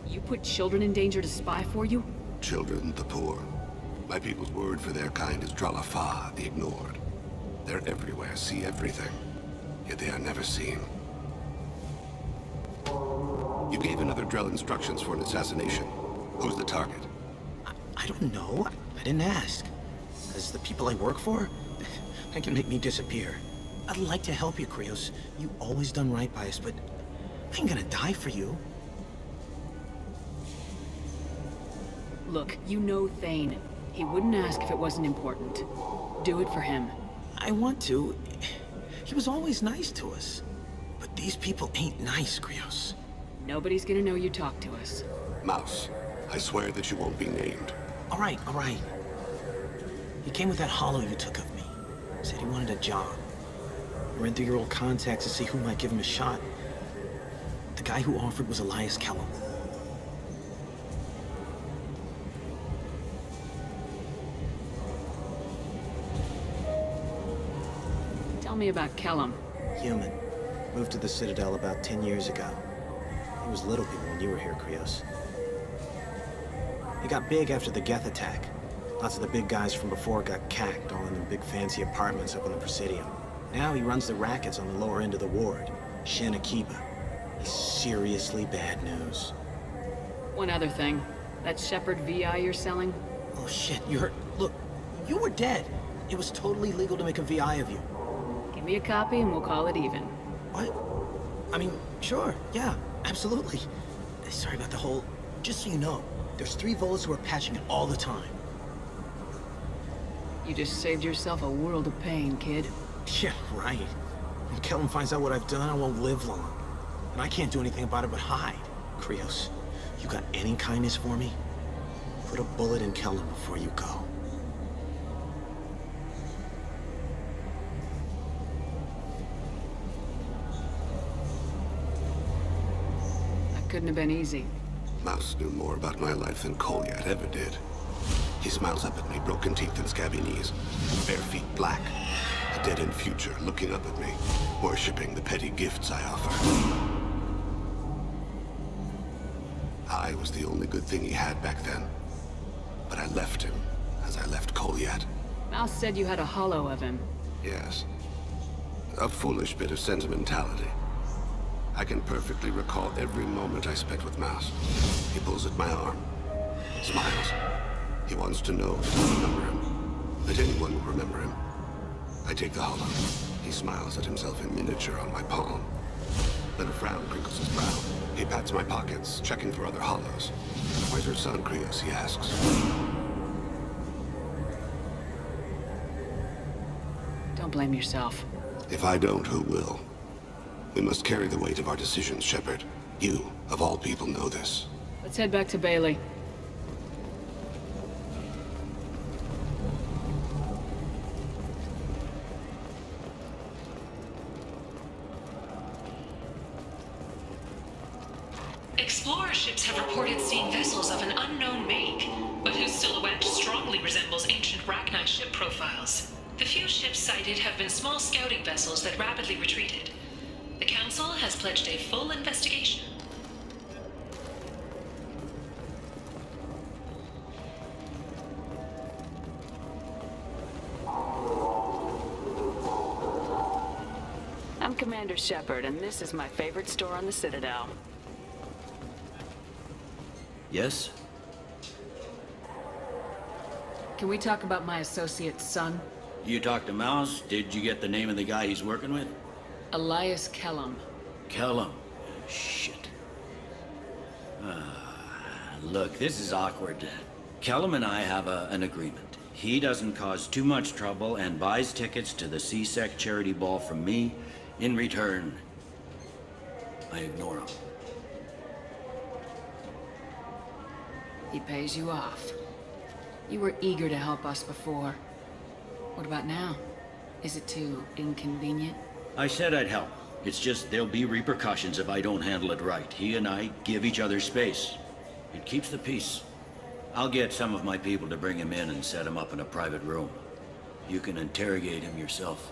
You put children in danger to spy for you? Children, the poor. My people's word for their kind is Dralafa, the ignored. They're everywhere, see everything. Yet they are never seen. You gave another Drell instructions for an assassination. Who's the target? I don't know. I didn't ask. As the people I work for, they can make me disappear. I'd like to help you, Krios. You always done right by us, but I ain't gonna die for you. Look, you know Thane. He wouldn't ask if it wasn't important. Do it for him. I want to. He was always nice to us. But these people ain't nice, Krios. Nobody's gonna know you talked to us. Mouse, I swear that you won't be named. All right. He came with that hollow you took of me. Said he wanted a job. Ran through your old contacts to see who might give him a shot. The guy who offered was Elias Kellum. Tell me about Kellum. Human. Moved to the Citadel about 10 years ago. He was little people when you were here, Krios. He got big after the Geth attack. Lots of the big guys from before got cacked, all in them big fancy apartments up on the Presidium. Now he runs the rackets on the lower end of the ward, Shin Akiba. He's seriously bad news. One other thing. That Shepard VI you're selling? Oh shit, you heard? Look, you were dead. It was totally legal to make a VI of you. Give me a copy and we'll call it even. What? I mean, sure, yeah, absolutely. Sorry about the whole... Just so you know, there's 3 Volas who are patching it all the time. You just saved yourself a world of pain, kid. Yeah, right. When Kellum finds out what I've done, I won't live long. And I can't do anything about it but hide. Krios, you got any kindness for me? Put a bullet in Kellum before you go. That couldn't have been easy. Mouse knew more about my life than Kolyat ever did. He smiles up at me, broken teeth and scabby knees, bare feet black, a dead-end future looking up at me, worshipping the petty gifts I offer. I was the only good thing he had back then, but I left him as I left Kolyat. Mouse said you had a hollow of him. Yes. A foolish bit of sentimentality. I can perfectly recall every moment I spent with Mouse. He pulls at my arm, smiles. He wants to know that I remember him, that anyone will remember him. I take the hollow. He smiles at himself in miniature on my palm. Then a frown crinkles his brow. He pats my pockets, checking for other hollows. Where's your son, Krios? He asks. Don't blame yourself. If I don't, who will? We must carry the weight of our decisions, Shepard. You, of all people, know this. Let's head back to Bailey. Explorer ships have reported seeing vessels of an unknown make, but whose silhouette strongly resembles ancient Rachni ship profiles. The few ships sighted have been small scouting vessels that rapidly retreated. The Council has pledged a full investigation. I'm Commander Shepard, and this is my favorite store on the Citadel. Yes? Can we talk about my associate's son? You talked to Mouse? Did you get the name of the guy he's working with? Elias Kellum. Kellum. Shit. Look, this is awkward. Kellum and I have an agreement. He doesn't cause too much trouble and buys tickets to the CSEC charity ball from me. In return, I ignore him. He pays you off. You were eager to help us before. What about now? Is it too inconvenient? I said I'd help. It's just there'll be repercussions if I don't handle it right. He and I give each other space. It keeps the peace. I'll get some of my people to bring him in and set him up in a private room. You can interrogate him yourself.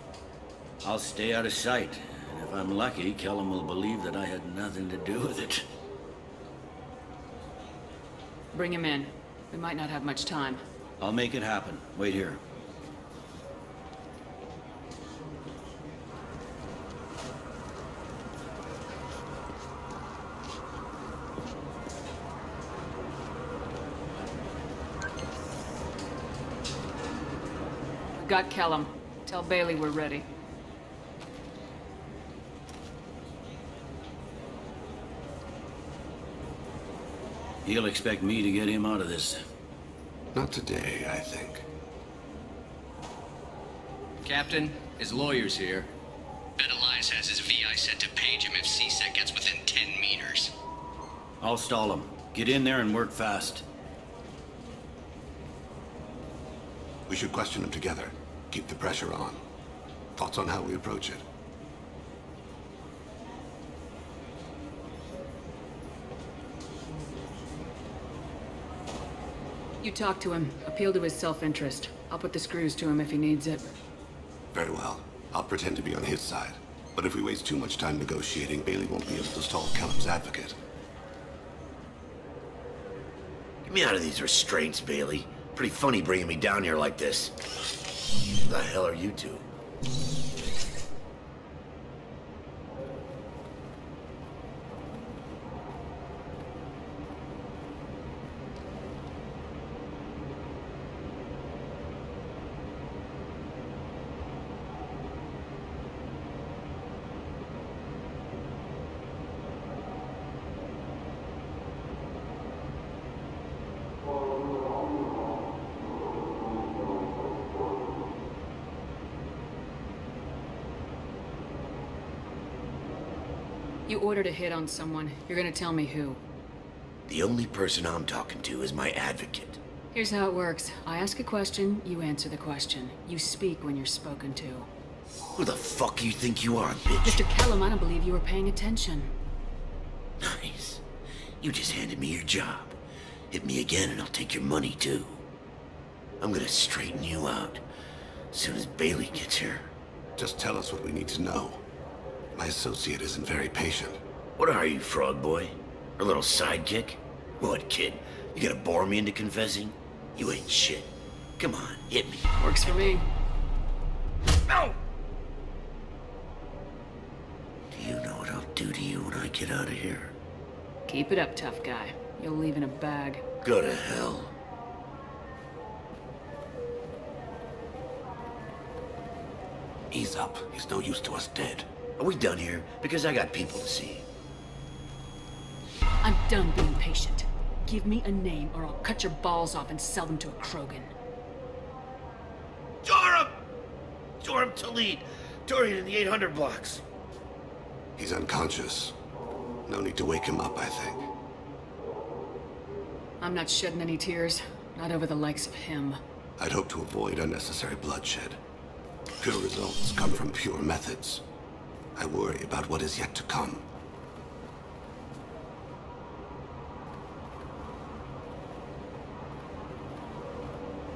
I'll stay out of sight, and if I'm lucky, Kellum will believe that I had nothing to do with it. Bring him in. We might not have much time. I'll make it happen. Wait here. Got Kellum. Tell Bailey we're ready. He'll expect me to get him out of this. Not today, I think. Captain, his lawyer's here. Bet Elias has his VI set to page him if CSEC gets within 10 meters. I'll stall him. Get in there and work fast. We should question him together. Keep the pressure on. Thoughts on how we approach it? You talk to him. Appeal to his self-interest. I'll put the screws to him if he needs it. Very well. I'll pretend to be on his side. But if we waste too much time negotiating, Bailey won't be able to stall Kellum's advocate. Get me out of these restraints, Bailey. Pretty funny bringing me down here like this. Who the hell are you two? You ordered a hit on someone. You're gonna tell me who. The only person I'm talking to is my advocate. Here's how it works. I ask a question, you answer the question. You speak when you're spoken to. Who the fuck you think you are, bitch? Mr. Kellum, I don't believe you were paying attention. Nice. You just handed me your job. Hit me again and I'll take your money too. I'm gonna straighten you out as soon as Bailey gets here. Just tell us what we need to know. My associate isn't very patient. What are you, frog boy? Her little sidekick? What, kid? You gonna bore me into confessing? You ain't shit. Come on, hit me. Works for me. No! Do you know what I'll do to you when I get out of here? Keep it up, tough guy. You'll leave in a bag. Go to hell. Ease up. He's no use to us dead. Are we done here? Because I got people to see. I'm done being patient. Give me a name or I'll cut your balls off and sell them to a Krogan. Joram! Joram Talid! Dorian in the 800 blocks. He's unconscious. No need to wake him up, I think. I'm not shedding any tears. Not over the likes of him. I'd hope to avoid unnecessary bloodshed. Pure results come from pure methods. I worry about what is yet to come.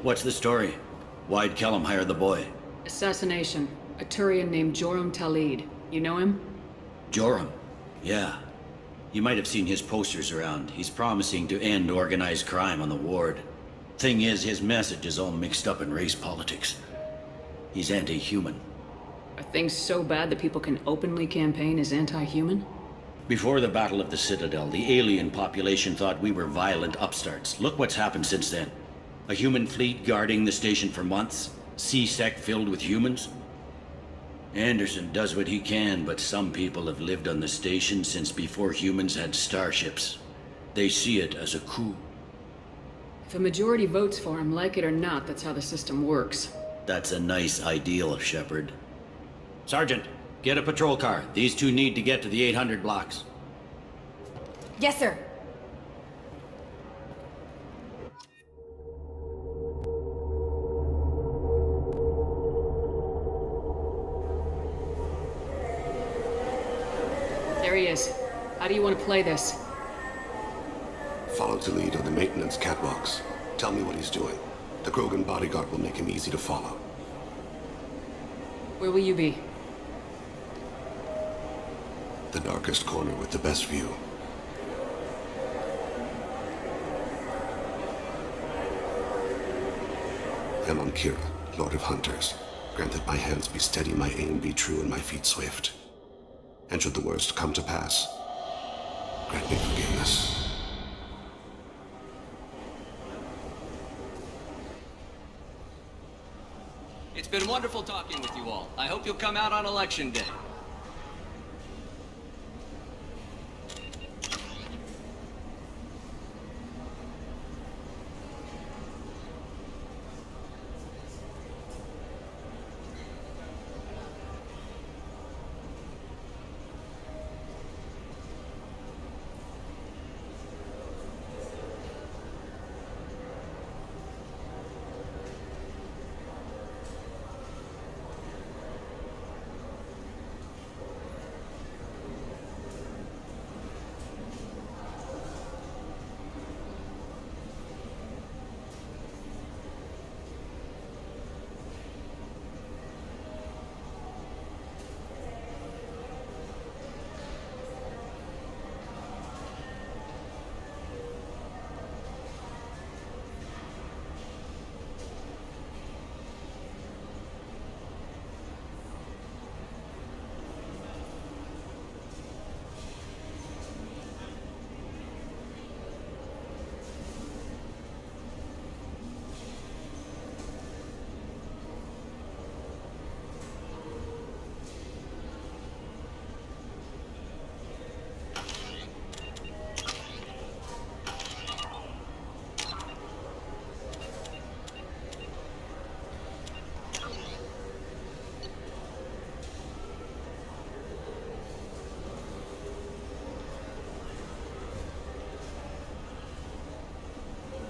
What's the story? Why'd Kellum hire the boy? Assassination. A Turian named Joram Talid. You know him? Joram? Yeah. You might have seen his posters around. He's promising to end organized crime on the ward. Thing is, his message is all mixed up in race politics. He's anti-human. Are things so bad that people can openly campaign as anti-human? Before the Battle of the Citadel, the alien population thought we were violent upstarts. Look what's happened since then. A human fleet guarding the station for months. CSEC filled with humans. Anderson does what he can, but some people have lived on the station since before humans had starships. They see it as a coup. If a majority votes for him, like it or not, that's how the system works. That's a nice ideal, Shepard. Sergeant, get a patrol car. These two need to get to the 800 blocks. Yes, sir. There he is. How do you want to play this? Follow to lead on the maintenance catwalks. Tell me what he's doing. The Krogan bodyguard will make him easy to follow. Where will you be? The darkest corner with the best view. I'm on Kira, Lord of Hunters. Grant that my hands be steady, my aim be true, and my feet swift. And should the worst come to pass, grant me forgiveness. It's been wonderful talking with you all. I hope you'll come out on Election Day.